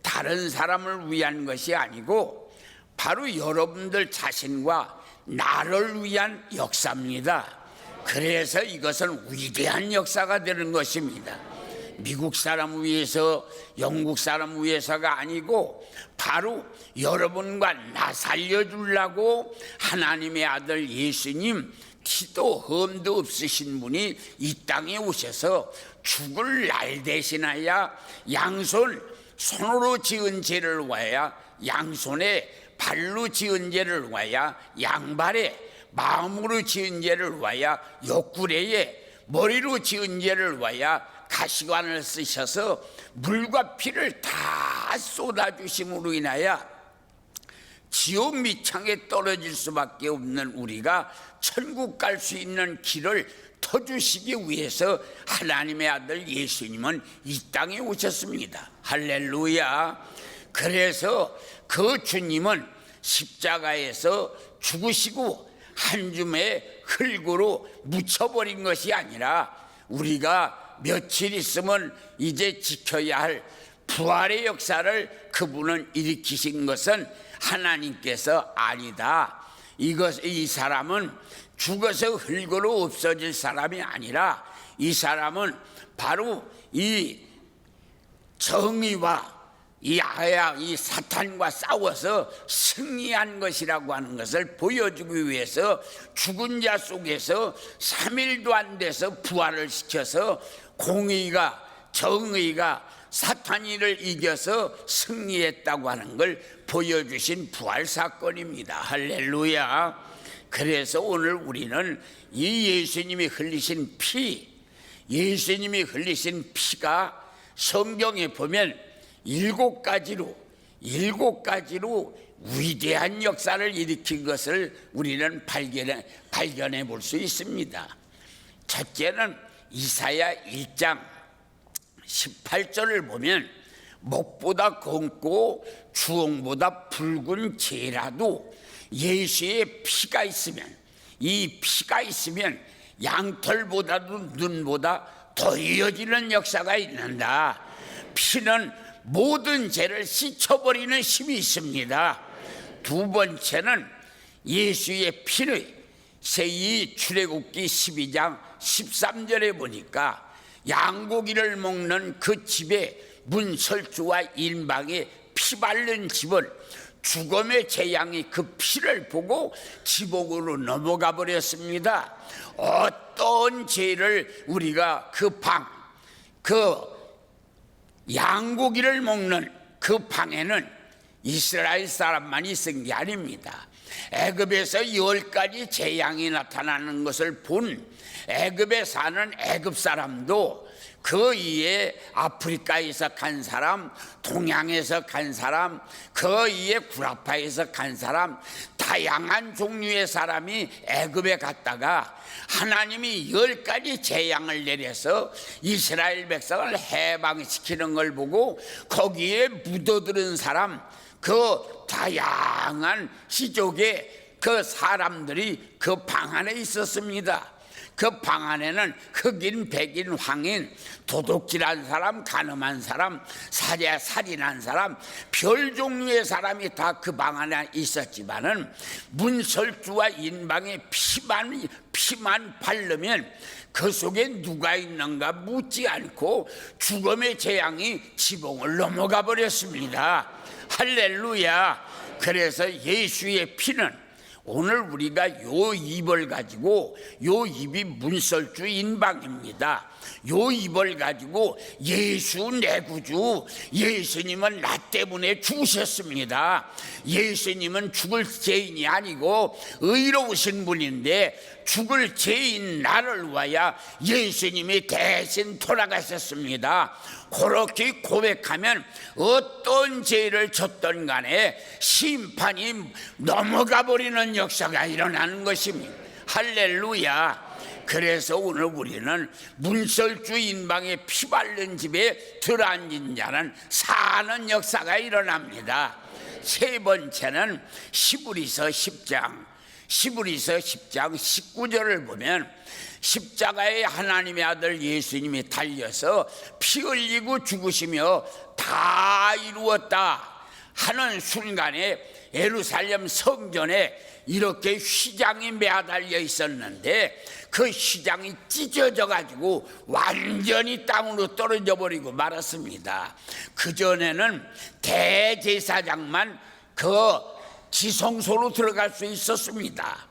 다른 사람을 위한 것이 아니고 바로 여러분들 자신과 나를 위한 역사입니다. 그래서 이것은 위대한 역사가 되는 것입니다. 미국 사람 위해서, 영국 사람 위해서가 아니고 바로 여러분과 나 살려주려고 하나님의 아들 예수님, 티도 흠도 없으신 분이 이 땅에 오셔서 죽을 날 대신하여 양손, 손으로 지은 죄를 위하여 양손에, 발로 지은 죄를 위하여 양발에, 마음으로 지은 죄를 위하여 옆구리에, 머리로 지은 죄를 위하여 가시관을 쓰셔서 물과 피를 다 쏟아주심으로 인하여 지옥 밑창에 떨어질 수밖에 없는 우리가 천국 갈 수 있는 길을 터주시기 위해서 하나님의 아들 예수님은 이 땅에 오셨습니다. 할렐루야. 그래서 그 주님은 십자가에서 죽으시고 한 줌의 흙으로 묻혀버린 것이 아니라 우리가 며칠 있으면 이제 지켜야 할 부활의 역사를 그분은 일으키신 것은 하나님께서 아니다. 이 사람은 죽어서 흙으로 없어질 사람이 아니라 이 사람은 바로 이 정의와 이 사탄과 싸워서 승리한 것이라고 하는 것을 보여주기 위해서 죽은 자 속에서 3일도 안 돼서 부활을 시켜서 공의가, 정의가 사탄이를 이겨서 승리했다고 하는 걸 보여주신 부활 사건입니다. 할렐루야. 그래서 오늘 우리는 이 예수님이 흘리신 피, 예수님이 흘리신 피가 성경에 보면 7가지로 위대한 역사를 일으킨 것을 우리는 발견해 볼 수 있습니다. 첫째는 이사야 1장 18절을 보면 목보다 검고 주홍보다 붉은 재라도 예수의 피가 있으면, 이 피가 있으면 양털보다도 눈보다 더 이어지는 역사가 있는다. 피는 모든 죄를 씻어버리는 힘이 있습니다. 두 번째는 예수의 피를 이 출애굽기 12장 13절에 보니까 양고기를 먹는 그 집에 문설주와 인방에 피 바른 집은 죽음의 재앙이 그 피를 보고 지옥으로 넘어가 버렸습니다. 어떤 죄를 우리가 그 양고기를 먹는 그 방에는 이스라엘 사람만 있은 게 아닙니다. 애굽에서 10가지 재앙이 나타나는 것을 본 애굽에 사는 애굽 사람도 그 이에 아프리카에서 간 사람, 동양에서 간 사람, 그 이에 구라파에서 간 사람, 다양한 종류의 사람이 애굽에 갔다가 하나님이 10가지 재앙을 내려서 이스라엘 백성을 해방시키는 걸 보고 거기에 묻어들은 사람, 그 다양한 시족의 그 사람들이 그 방 안에 있었습니다. 그 방 안에는 흑인, 백인, 황인, 도둑질한 사람, 가늠한 사람, 살인한 사람, 별 종류의 사람이 다 그 방 안에 있었지만은 문설주와 인방에 피만 바르면 그 속에 누가 있는가 묻지 않고 죽음의 재앙이 지붕을 넘어가 버렸습니다. 할렐루야. 그래서 예수의 피는 오늘 우리가 요 입을 가지고, 요 입이 문설주 인방입니다. 요 입을 가지고 예수 내 구주, 예수님은 나 때문에 죽으셨습니다. 예수님은 죽을 죄인이 아니고 의로우신 분인데 죽을 죄인 나를 위하여 예수님이 대신 돌아가셨습니다. 그렇게 고백하면 어떤 죄를 졌던 간에 심판이 넘어가 버리는 역사가 일어나는 것입니다. 할렐루야. 그래서 오늘 우리는 문설주 인방에 피 바른 집에 들어앉은 자는 사는 역사가 일어납니다. 세 번째는 시브리서 10장 19절을 보면 십자가에 하나님의 아들 예수님이 달려서 피 흘리고 죽으시며 다 이루었다 하는 순간에 예루살렘 성전에 이렇게 휘장이 매달려 있었는데 그 휘장이 찢어져 가지고 완전히 땅으로 떨어져 버리고 말았습니다. 그전에는 대제사장만 그 지성소로 들어갈 수 있었습니다.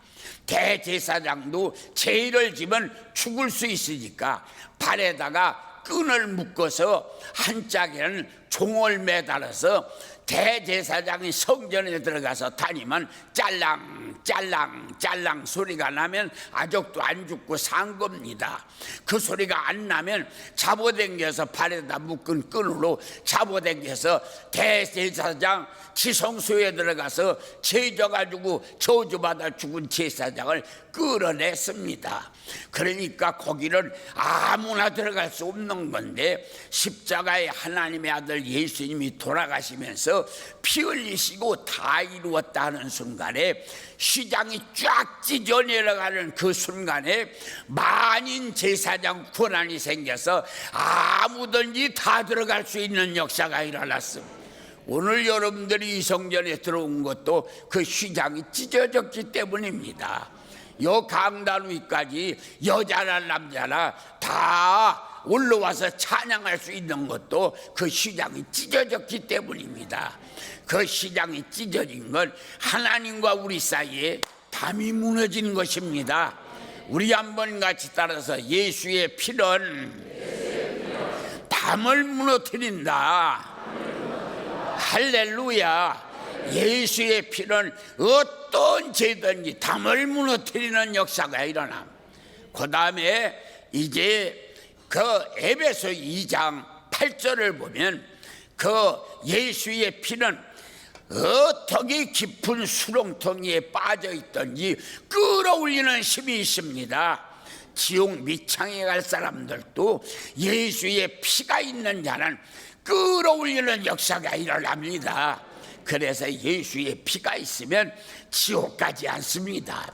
대제사장도 죄를 지면 죽을 수 있으니까 발에다가 끈을 묶어서 한 짝에는 종을 매달아서 대제사장이 성전에 들어가서 다니면 짤랑 소리가 나면 아직도 안 죽고 산 겁니다. 그 소리가 안 나면 잡아당겨서 발에다 묶은 끈으로 잡아당겨서 대제사장 지성소에 들어가서 죄져가지고 저주받아 죽은 제사장을 끌어냈습니다. 그러니까 거기는 아무나 들어갈 수 없는 건데 십자가에 하나님의 아들 예수님이 돌아가시면서 피 흘리시고 다 이루었다는 순간에 휘장이 쫙 찢어 내려가는 그 순간에 만인 제사장 권한이 생겨서 아무든지 다 들어갈 수 있는 역사가 일어났습니다. 오늘 여러분들이 이 성전에 들어온 것도 그 휘장이 찢어졌기 때문입니다. 요 강단 위까지 여자나 남자나 다 올라와서 찬양할 수 있는 것도 그 휘장이 찢어졌기 때문입니다. 그 휘장이 찢어진 건 하나님과 우리 사이에 담이 무너진 것입니다. 우리 한번 같이 따라서 예수의 피는 담을 무너뜨린다. 할렐루야. 예수의 피는 어떤 죄든지 담을 무너뜨리는 역사가 일어나. 그 다음에 이제 그 에베소 2장 8절을 보면 그 예수의 피는 어떻게 깊은 수렁텅이에 빠져 있던지 끌어올리는 힘이 있습니다. 지옥 밑창에 갈 사람들도 예수의 피가 있는 자는 끌어올리는 역사가 일어납니다. 그래서 예수의 피가 있으면 지옥 가지 않습니다.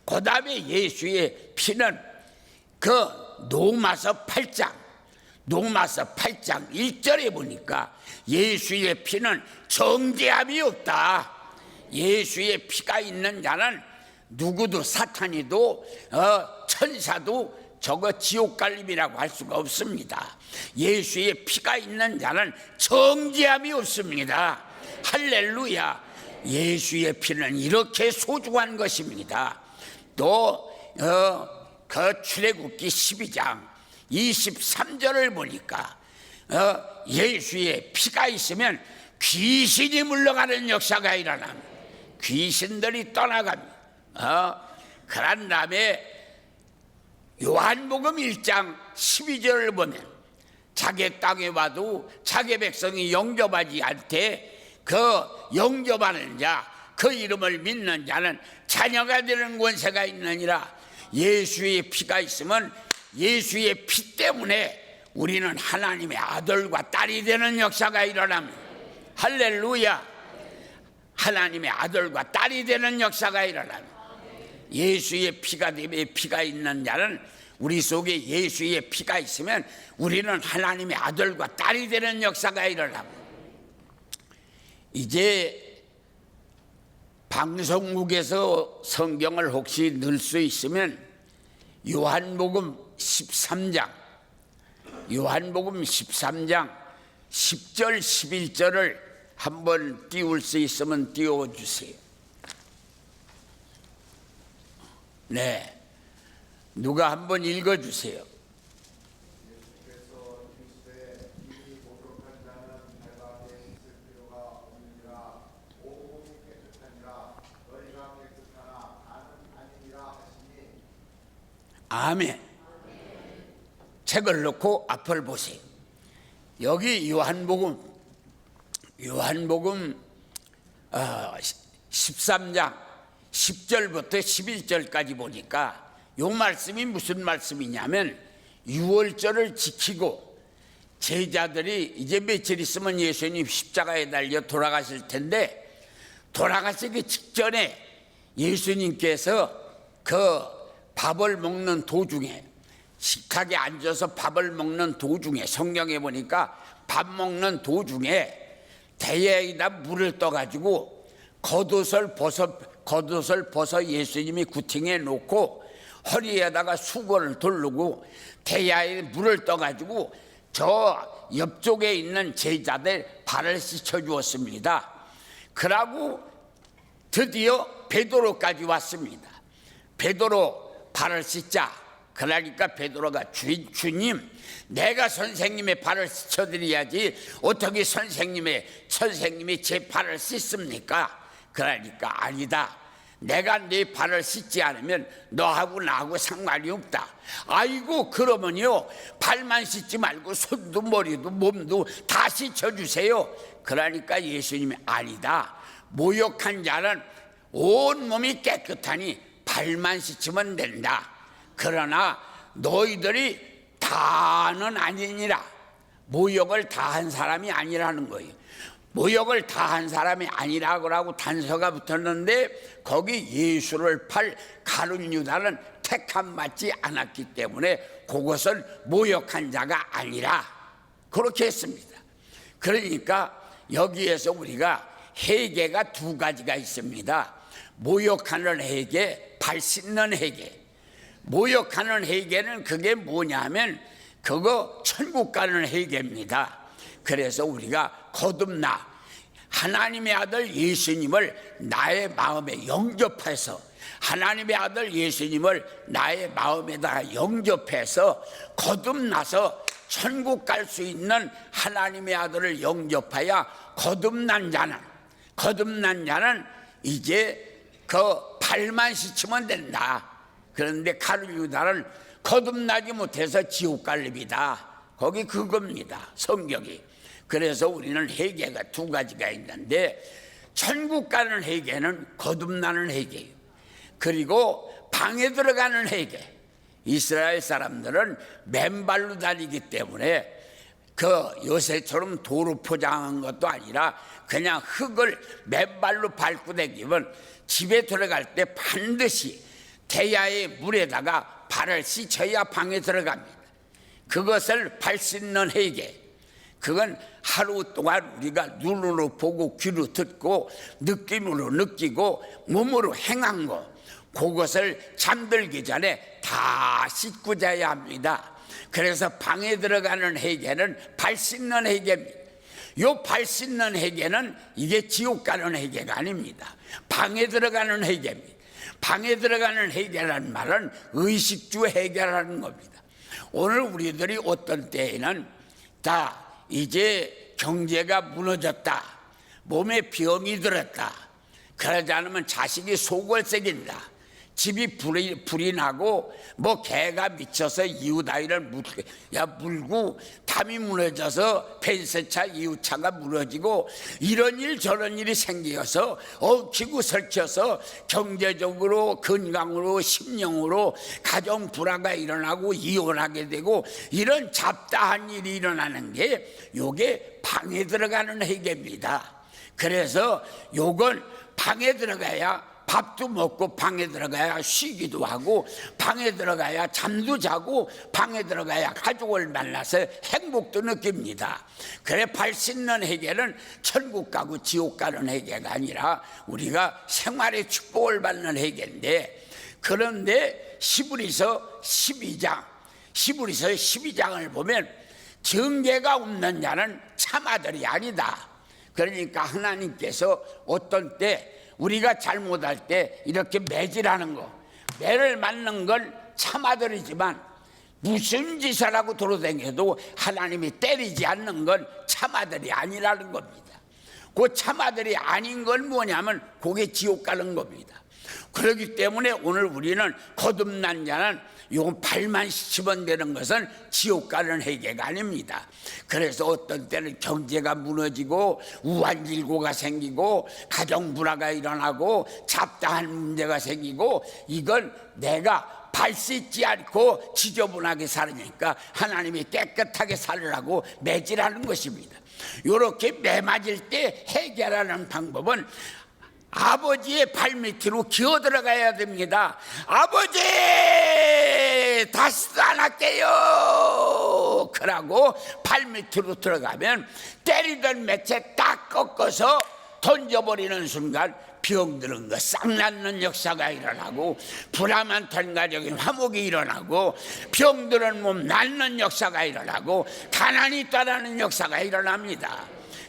그 다음에 예수의 피는 그 로마서 8장 1절에 보니까 예수의 피는 정죄함이 없다. 예수의 피가 있는 자는 누구도 사탄이도 천사도 저거 지옥 갈림이라고 할 수가 없습니다. 예수의 피가 있는 자는 정죄함이 없습니다. 할렐루야. 예수의 피는 이렇게 소중한 것입니다. 또 그 출애굽기 12장 23절을 보니까 예수의 피가 있으면 귀신이 물러가는 역사가 일어납니다. 귀신들이 떠나갑니다. 그런 다음에 요한복음 1장 12절을 보면 자기 땅에 와도 자기 백성이 영접하지 않되 그 영접하는 자, 그 이름을 믿는 자는 자녀가 되는 권세가 있느니라. 예수의 피가 있으면 예수의 피 때문에 우리는 하나님의 아들과 딸이 되는 역사가 일어납니다. 할렐루야. 하나님의 아들과 딸이 되는 역사가 일어납니다. 예수의 피가 있는 자는 우리 속에 예수의 피가 있으면 우리는 하나님의 아들과 딸이 되는 역사가 일어납니다. 이제 방송국에서 성경을 혹시 넣을 수 있으면 요한복음 13장 10절 11절을 한번 띄울 수 있으면 띄워주세요. 네, 누가 한번 읽어주세요. 아멘. 책을 놓고 앞을 보세요. 여기 요한복음 13장 10절부터 11절까지 보니까 요 말씀이 무슨 말씀이냐면, 유월절을 지키고 제자들이 이제 며칠 있으면 예수님 십자가에 달려 돌아가실 텐데, 돌아가시기 직전에 예수님께서 그 밥을 먹는 도중에, 식탁에 앉아서 밥을 먹는 도중에, 성경에 보니까 밥 먹는 도중에 대야에다 물을 떠가지고 겉옷을 벗어 예수님이 구팅해 놓고 허리에다가 수건을 두르고 대야에 물을 떠가지고 저 옆쪽에 있는 제자들 발을 씻겨 주었습니다. 그러고 드디어 베드로까지 왔습니다. 베드로 발을 씻자. 그러니까 베드로가 주님, 내가 선생님의 발을 씻어드려야지 어떻게 선생님이 제 발을 씻습니까? 그러니까 아니다. 내가 네 발을 씻지 않으면 너하고 나하고 상관이 없다. 아이고, 그러면요 발만 씻지 말고 손도 머리도 몸도 다 씻어주세요. 그러니까 예수님이 아니다. 모욕한 자는 온몸이 깨끗하니 발만 씻으면 된다. 그러나 너희들이 다는 아니니라. 모욕을 다한 사람이 아니라는 거예요. 모욕을 다한 사람이 아니라고 단서가 붙었는데, 거기 예수를 팔 가룟 유다는 택함 받지 않았기 때문에 그것을 모욕한 자가 아니라 그렇게 했습니다. 그러니까 여기에서 우리가 회개가 두 가지가 있습니다. 모욕하는 회개, 발 씻는 회개. 모욕하는 회개는 그게 뭐냐면 그거 천국 가는 회개입니다. 그래서 우리가 거듭나 하나님의 아들 예수님을 나의 마음에 영접해서, 하나님의 아들 예수님을 나의 마음에다가 영접해서 거듭나서 천국 갈 수 있는 하나님의 아들을 영접하여 거듭난 자는 이제 그 발만 씻으면 된다. 그런데 가룟 유다는 거듭나지 못해서 지옥 갈 입이다. 거기 그겁니다, 성경이. 그래서 우리는 회개가 두 가지가 있는데, 천국 가는 회개는 거듭나는 회개예요. 그리고 방에 들어가는 회개. 이스라엘 사람들은 맨발로 다니기 때문에 그 요새처럼 도로 포장한 것도 아니라 그냥 흙을 맨발로 밟고 다니면 집에 들어갈 때 반드시 대야의 물에다가 발을 씻어야 방에 들어갑니다. 그것을 발 씻는 회개. 그건 하루 동안 우리가 눈으로 보고 귀로 듣고 느낌으로 느끼고 몸으로 행한 거, 그것을 잠들기 전에 다 씻고 자야 합니다. 그래서 방에 들어가는 회개는 발 씻는 회개입니다. 요 발 씻는 회개는 이게 지옥 가는 회개가 아닙니다. 방에 들어가는 회개입니다. 방에 들어가는 회개라는 말은 의식주 회개라는 겁니다. 오늘 우리들이 어떤 때에는 다 이제 경제가 무너졌다, 몸에 병이 들었다, 그러지 않으면 자식이 속을 새긴다, 집이 불이 나고 뭐 개가 미쳐서 이웃 아이를 물고 담이 무너져서 펜스차 이웃차가 무너지고 이런 일 저런 일이 생겨서 얽히고 설쳐서 경제적으로 건강으로 심령으로 가정 불화가 일어나고 이혼하게 되고 이런 잡다한 일이 일어나는 게 요게 방에 들어가는 회개입니다. 그래서 요건 방에 들어가야 밥도 먹고 방에 들어가야 쉬기도 하고 방에 들어가야 잠도 자고 방에 들어가야 가족을 만나서 행복도 느낍니다. 그래 발 씻는 회개는 천국 가고 지옥 가는 회개가 아니라 우리가 생활의 축복을 받는 회개인데, 그런데 히브리서 12장을 보면 정죄가 없는 자는 참아들이 아니다. 그러니까 하나님께서 어떤 때 우리가 잘못할 때 이렇게 매질하는 거, 매를 맞는 건 참아들이지만 무슨 짓을 하고 돌아다녀도 하나님이 때리지 않는 건 참아들이 아니라는 겁니다. 그 참아들이 아닌 건 뭐냐면 그게 지옥 가는 겁니다. 그렇기 때문에 오늘 우리는 거듭난 자는 요 발만 씻으면 되는 것은 지옥 가는 회개가 아닙니다. 그래서 어떤 때는 경제가 무너지고 우환질고가 생기고 가정 불화가 일어나고 잡다한 문제가 생기고, 이건 내가 발 씻지 않고 지저분하게 살으니까 하나님이 깨끗하게 살으라고 매질하는 것입니다. 이렇게 매맞을 때 해결하는 방법은 아버지의 발밑으로 기어 들어가야 됩니다. 아버지, 다시도 안 할게요. 그러고 발밑으로 들어가면 때리던 맷에 딱 꺾어서 던져버리는 순간 병드는 거 싹 낫는 역사가 일어나고, 불화만 탄 가정에 화목이 일어나고, 병드는 몸 낫는 역사가 일어나고, 가난이 떠나는 역사가 일어납니다.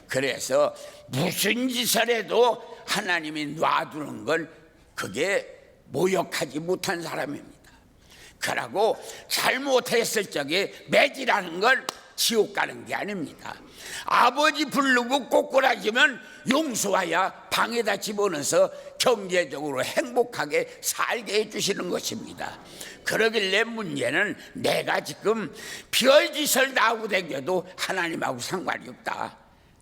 그래서 무슨 짓을 해도 하나님이 놔두는 건 그게 모욕하지 못한 사람입니다. 그러고 잘못했을 적에 매질하는 건 지옥 가는 게 아닙니다. 아버지 부르고 꼬꾸라지면 용서하여 방에다 집어넣어서 경제적으로 행복하게 살게 해주시는 것입니다. 그러길래 문제는 내가 지금 별짓을 다 하고 다녀도 하나님하고 상관이 없다.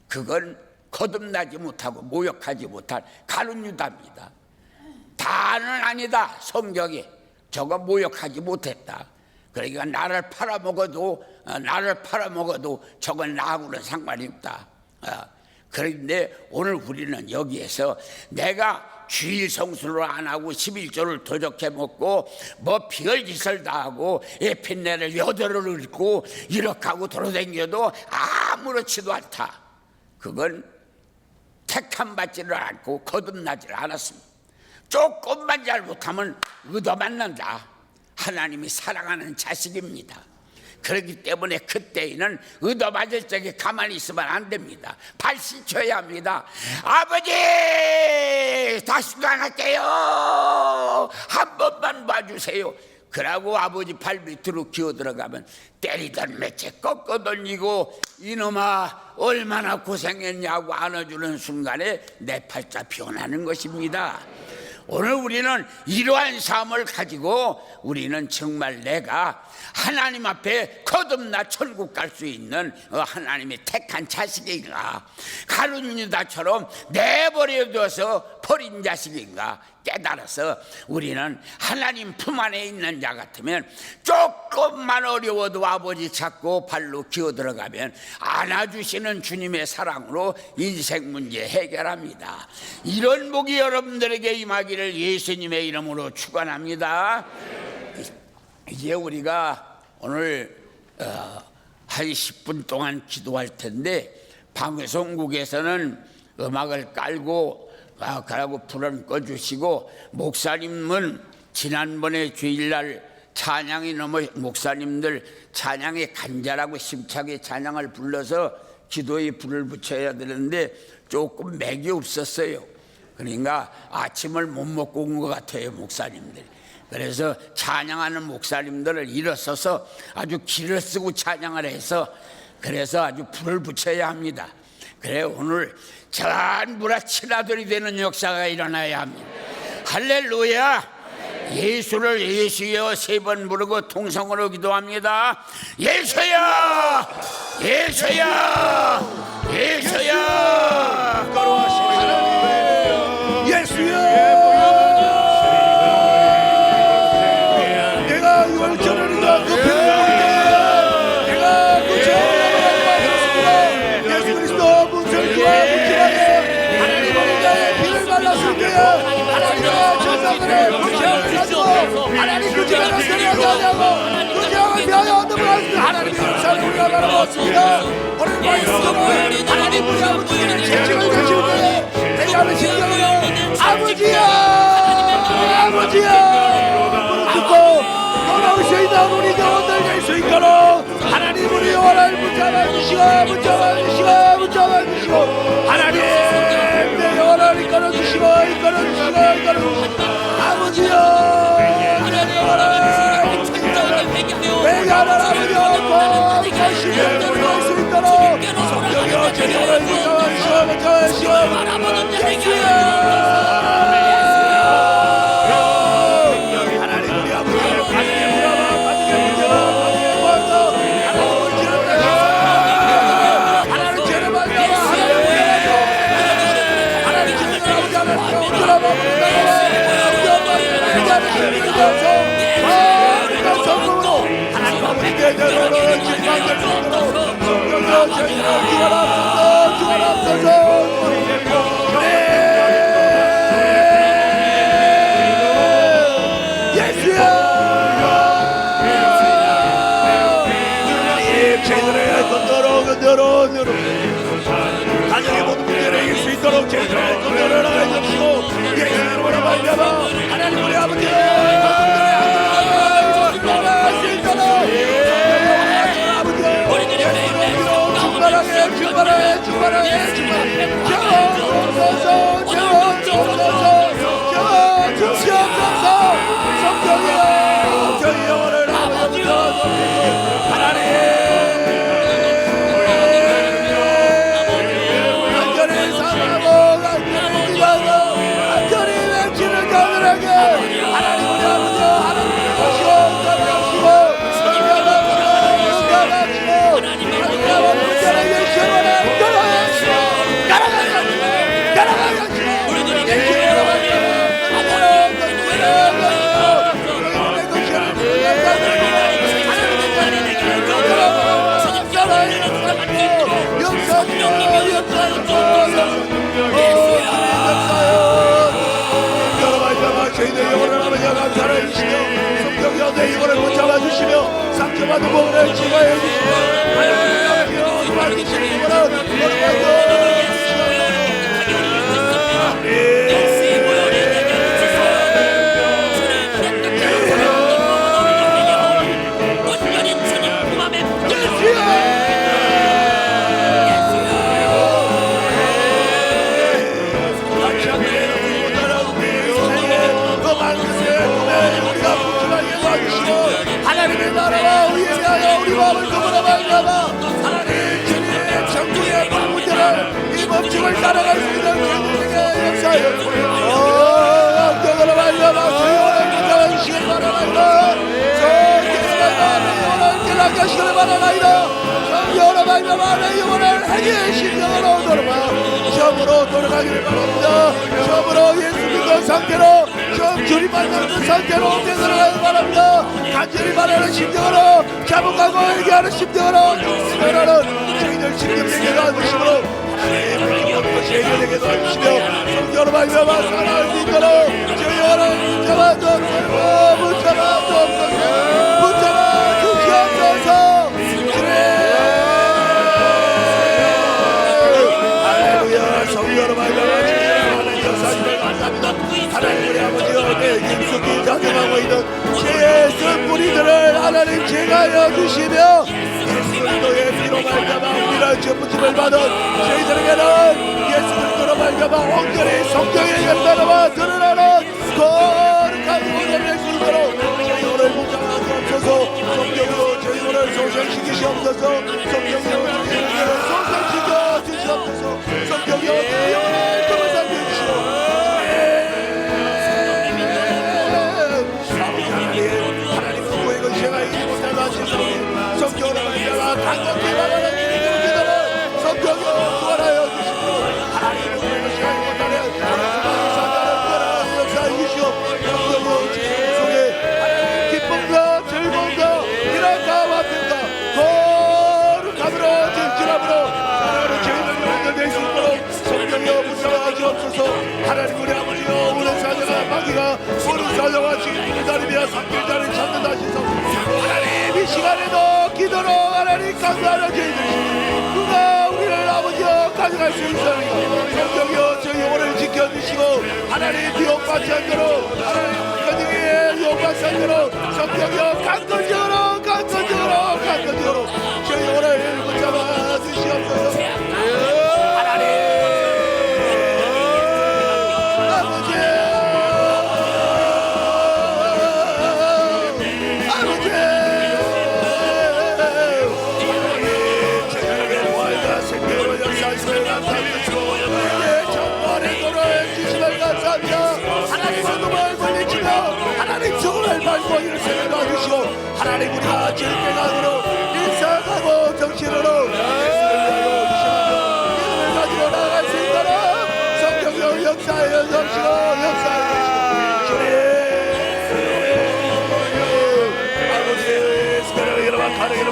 그건 거듭나지 못하고 모욕하지 못한 가룟유다입니다. 다는 아니다. 성경에 저거 모욕하지 못했다. 그러니까 나를 팔아먹어도 저건 나하고는 상관이 없다. 그런데 오늘 우리는 여기에서 내가 주일 성수를 안 하고 11조를 도적해 먹고 뭐 별짓을 다 하고 에핀네를 8을 읊고 이렇게 하고 돌아다녀도 아무렇지도 않다. 그건 택함 받지를 않고 거듭나지를 않았습니다. 조금만 잘못하면 얻어맞는다. 하나님이 사랑하는 자식입니다. 그렇기 때문에 그때에는 얻어맞을 적에 가만히 있으면 안 됩니다. 발 씻어야 합니다. 아버지, 다시도 안 할게요. 한 번만 봐주세요. 그러고 아버지 발 밑으로 기어 들어가면 때리던 맷에 꺾어 던지고, 이놈아 얼마나 고생했냐고 안아주는 순간에 내 팔자 변하는 것입니다. 오늘 우리는 이러한 삶을 가지고 우리는 정말 내가 하나님 앞에 거듭나 천국 갈 수 있는 하나님의 택한 자식인가, 가룟유다처럼 내버려둬서 버린 자식인가 깨달아서 우리는 하나님 품 안에 있는 자 같으면 조금만 어려워도 아버지 찾고 발로 기어 들어가면 안아주시는 주님의 사랑으로 인생 문제 해결합니다. 이런 복이 여러분들에게 임하기를 예수님의 이름으로 축원합니다. 이제 우리가 오늘 한 10분 동안 기도할 텐데, 방송국에서는 음악을 깔고 그러고 불은 꺼주시고, 목사님은 지난번에 주일날 찬양이 목사님들 찬양에 간절하고 심차게 찬양을 불러서 기도에 불을 붙여야 되는데 조금 맥이 없었어요. 그러니까 아침을 못 먹고 온 것 같아요, 목사님들. 그래서 찬양하는 목사님들을 일어서서 아주 기를 쓰고 찬양을 해서, 그래서 아주 불을 붙여야 합니다. 그래 오늘 전부라 친아들이 되는 역사가 일어나야 합니다. 할렐루야. 예수를 예수여 3번 부르고 통성으로 기도합니다. 예수야, 예수야, 예수야. 예수야. 내가 이걸 전하니까 그 병을 내가 그 죄를 예수 그리스도 문설기와 문지방에 하나님 어린자의 피를 발랐을 때에 하나님의 전사들의 문제를 가지고 하나님 그 죄를 세례하지 않냐고 그 죄를 위하여 넘어가는 하나님의 역사를 우리가 바라보았습니다. 오늘 말씀은 하나님 우리 아버지의 죄책을 가지고 대가를 신경을 아버지야, 아버지야 듣고 돌아올 수 있는 우리 영혼들 될 수 있도록 하나님 우리 영혼을 붙잡아 주시고 하나님 내 영혼을 이끌어 주시고 아버지여 내 영혼을 회개하는 아버지여 꼭 다시 회개할 수 있도록 성령이여 제 영혼을 붙잡아주시고 예수여 하나님 우리 아버지를 가슴에 물어봐 저희들의 건너로 가정의 모든 문제를 이길 수 있도록 저희들의 건너를 나가해 주시고 예수의 이름으로 말미암아 하나님 우리 아버지 저희 영혼을 안전히 사랑하고 안전히 기도하고 안전히 외치는 자들에게 하나님 우리 아버지 하나님을 모시고 감사하시고 저희들 영혼을 아버지와 감사를 해주시며 성경 여대 영혼을 붙잡아 주시며 상처받은 몸을 치료해 주시며 하나님 아버지여 도와주시는 영혼을 하나님의 나라와 우리에 대하여 우리 마음을 그분의 말미암아 하나님 주님의 정국의 문제를 이 법칙을 따라갈 수 있는 그분에게 역사하여 영광으로 말미암아 주님을 붙잡아 주시길 바라나이다 성경의 영혼을 깨닫게 하시기를 바라나이다 성경으로 말미암아 내 영혼을 행위의 심령으로 돌아가 처음으로 돌아가기를 바랍니다 처음으로 예수 믿는 상태로 처음 주님 만나는 상태로 되돌아가길 바랍니다 간절히 바라는 심정으로 자복하고 얘기하는 심정으로 생각하는 저희들 심정에게 도와주시므로 하나님의 모든 것이 해결되게 도와주시며 성경으로 말미암아 살아갈 수 있도록 저희 영혼을 붙잡아 주옵소서 붙잡아 주시옵소서 할렐루야 성경으로 말미암아 하나님 역사하시며 감사합니다 하나님 우리 아버지여 내 깊숙이 작용하고 있는 죄의 쓴 뿌리들을 하나님 제거하여 주시며 예수 그리스도의 피로 말미암아 우리를 전부침을 받은 저희들에게는 예수 그리스도로 말미암아 온전히 성경의 연단과 드러나는 거룩한 은혜를 낼 수 있도록 저희 오늘 묵상하여 주옵소서 성경으로 저희 오늘 소생시키시옵소서 성경으로 저희 오늘 소생시켜 주시옵소서 성경으로 저희 영혼을 그분상 주시옵소서 성경으로 말미암아 강력히 말하는 기도를 성경으로 구원하여 주시고 하나님 우리의 시간이 못하는 수많은 사자를 역사해 주시오 성경으로 제 속에 하나님 기쁨과 즐거움과 일함과 화평과 거룩함으로 진실함으로 하나님 저희를 연결될 수 있도록 성경으로 붙잡아 주옵소서 하나님 우리 아버지여 오늘 사자가 마귀가 오늘 사자와 지금 기다리며 삼킬자를 찾는다 하셔서 하나님 이 시간에도 기도로 하나님 감사하는 저희들이 누가 우리를 아버지여 가져갈 수 있습니까 성경이여 저희 영혼을 지켜주시고 하나님 유혹받지 않도록 하나님 건강에 유혹받지 않도록 성경이여 강건적으로 저희 영혼을 붙잡아 주시옵소서 하나님 하나님 어둠을 물리치며 하나님 죽음을 밟고 일생을 도와주시고 하나님 우리가 질병으로 일상하고 정신으로 예수를 위하여 희생하며 믿음을 가지고 나아갈 수 있도록 성경으로 역사하여 주시고 역사하여 주시고 주님 아버지 스페라를 여러분 가는 길을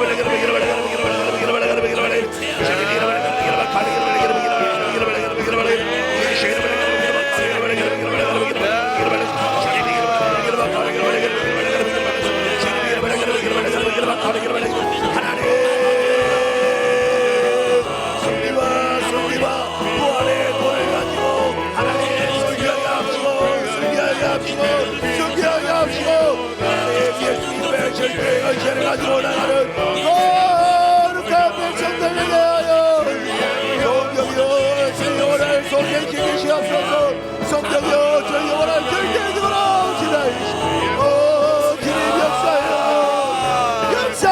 하나님 가지고 나가는 거룩한 백성들을 대하여 성령이여 주의 영원한 속에 계시옵소서. 성령이여 주의 영원한 절대적으로 지나이시오. 주님 역사여 주시옵소서.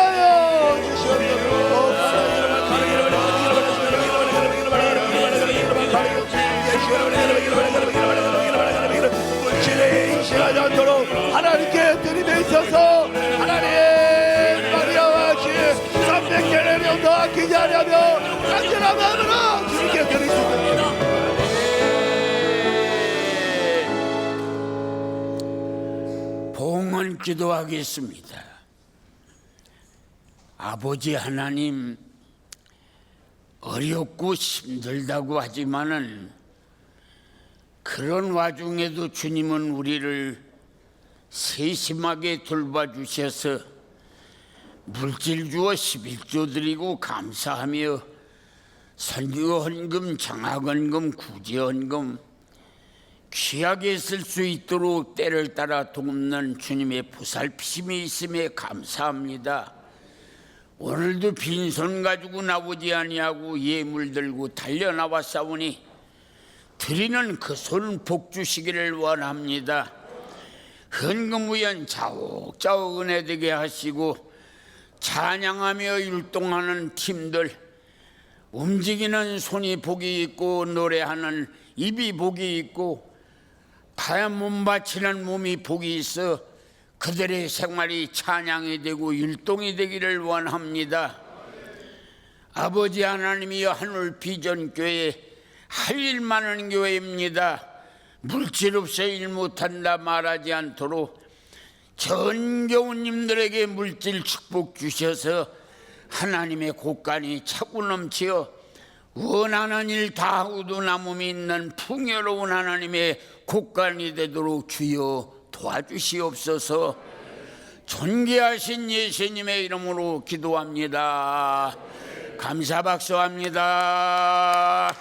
진의 시간이 않도록 하나님께 드림에 있어서 하나님 마리아와 같이 300개의 명도 아끼지 않으며 간절한 마음으로 주님께 드리겠습니다. 봉헌 기도하겠습니다. 아버지 하나님, 어렵고 힘들다고 하지만은 그런 와중에도 주님은 우리를 세심하게 돌봐주셔서 물질 주어 11조 드리고 감사하며 선교헌금, 장학헌금, 구제헌금 귀하게 쓸 수 있도록 때를 따라 돕는 주님의 보살피심이 있음에 감사합니다. 오늘도 빈손 가지고 나오지 아니하고 예물 들고 달려나왔사오니 드리는 그 손 복 주시기를 원합니다. 헌금우연 자옥자옥 은혜되게 하시고 찬양하며 율동하는 팀들, 움직이는 손이 복이 있고 노래하는 입이 복이 있고 하얀 몸 바치는 몸이 복이 있어 그들의 생활이 찬양이 되고 율동이 되기를 원합니다. 아버지 하나님이여, 하늘 비전교회 할 일 많은 교회입니다. 물질 없어 일 못한다 말하지 않도록 전 교우님들에게 물질 축복 주셔서 하나님의 곳간이 차고 넘치어 원하는 일 다 하고도 남음이 있는 풍요로운 하나님의 곳간이 되도록 주여 도와주시옵소서. 존귀하신 예수님의 이름으로 기도합니다. 감사 박수합니다.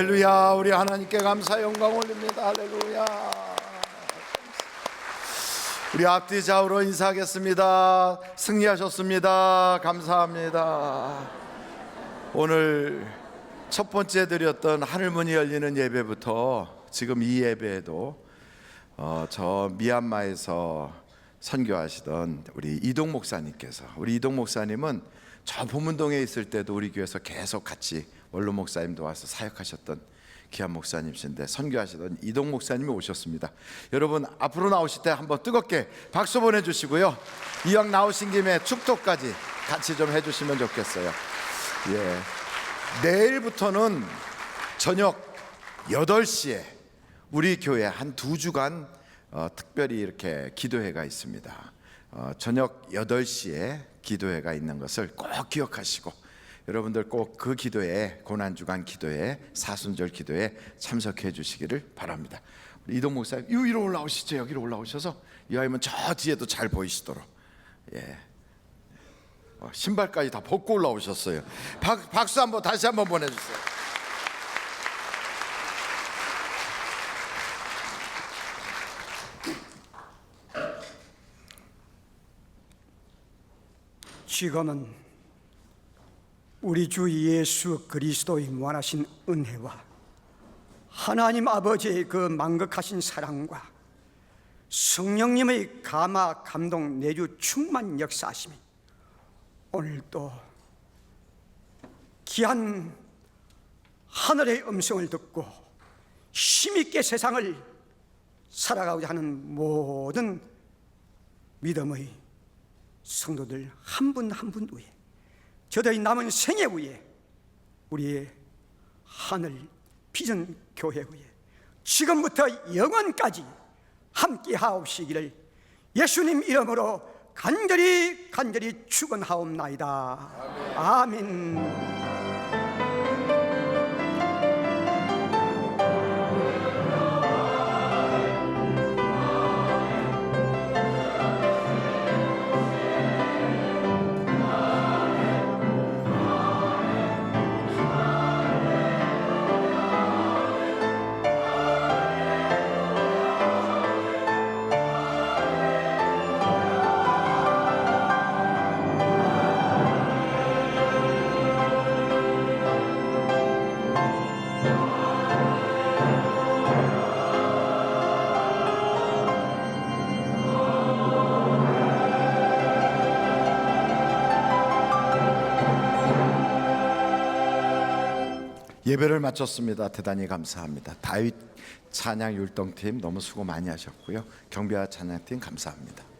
할렐루야. 우리 하나님께 감사 영광 올립니다. 할렐루야. 우리 앞뒤 좌우로 인사하겠습니다. 승리하셨습니다. 감사합니다. 오늘 첫 번째 드렸던 하늘문이 열리는 예배부터 지금 이 예배에도 저 미얀마에서 선교하시던 우리 이동 목사님께서, 우리 이동 목사님은 저 보문동에 있을 때도 우리 교회에서 계속 같이 원로 목사님도 와서 사역하셨던 귀한 목사님이신데, 선교하시던 이동 목사님이 오셨습니다. 여러분 앞으로 나오실 때 한번 뜨겁게 박수 보내주시고요, 이왕 나오신 김에 축도까지 같이 좀 해주시면 좋겠어요. 예. 내일부터는 저녁 8시에 우리 교회 한 2주간 특별히 이렇게 기도회가 있습니다. 저녁 8시에 기도회가 있는 것을 꼭 기억하시고, 여러분들 꼭 그 기도회, 고난주간 기도회, 사순절 기도회 참석해 주시기를 바랍니다. 우리 이동 목사님 여기로 올라오시죠. 여기로 올라오셔서 이왕이면 저 뒤에도 잘 보이시도록. 예. 신발까지 다 벗고 올라오셨어요. 박수 한번 다시 한번 보내주세요. 지금은 우리 주 예수 그리스도의 무한하신 은혜와 하나님 아버지의 그 만극하신 사랑과 성령님의 감화 감동 내주 충만 역사하심이 오늘도 귀한 하늘의 음성을 듣고 힘있게 세상을 살아가고자 하는 모든 믿음의 성도들 한 분 한 분 위에, 저들의 남은 생애 위에, 우리의 하늘 비전 교회 위에 지금부터 영원까지 함께 하옵시기를 예수님 이름으로 간절히 축원하옵나이다. 아멘. 예배를 마쳤습니다. 대단히 감사합니다. 다윗 찬양 율동팀 너무 수고 많이 하셨고요. 경비와 찬양팀 감사합니다.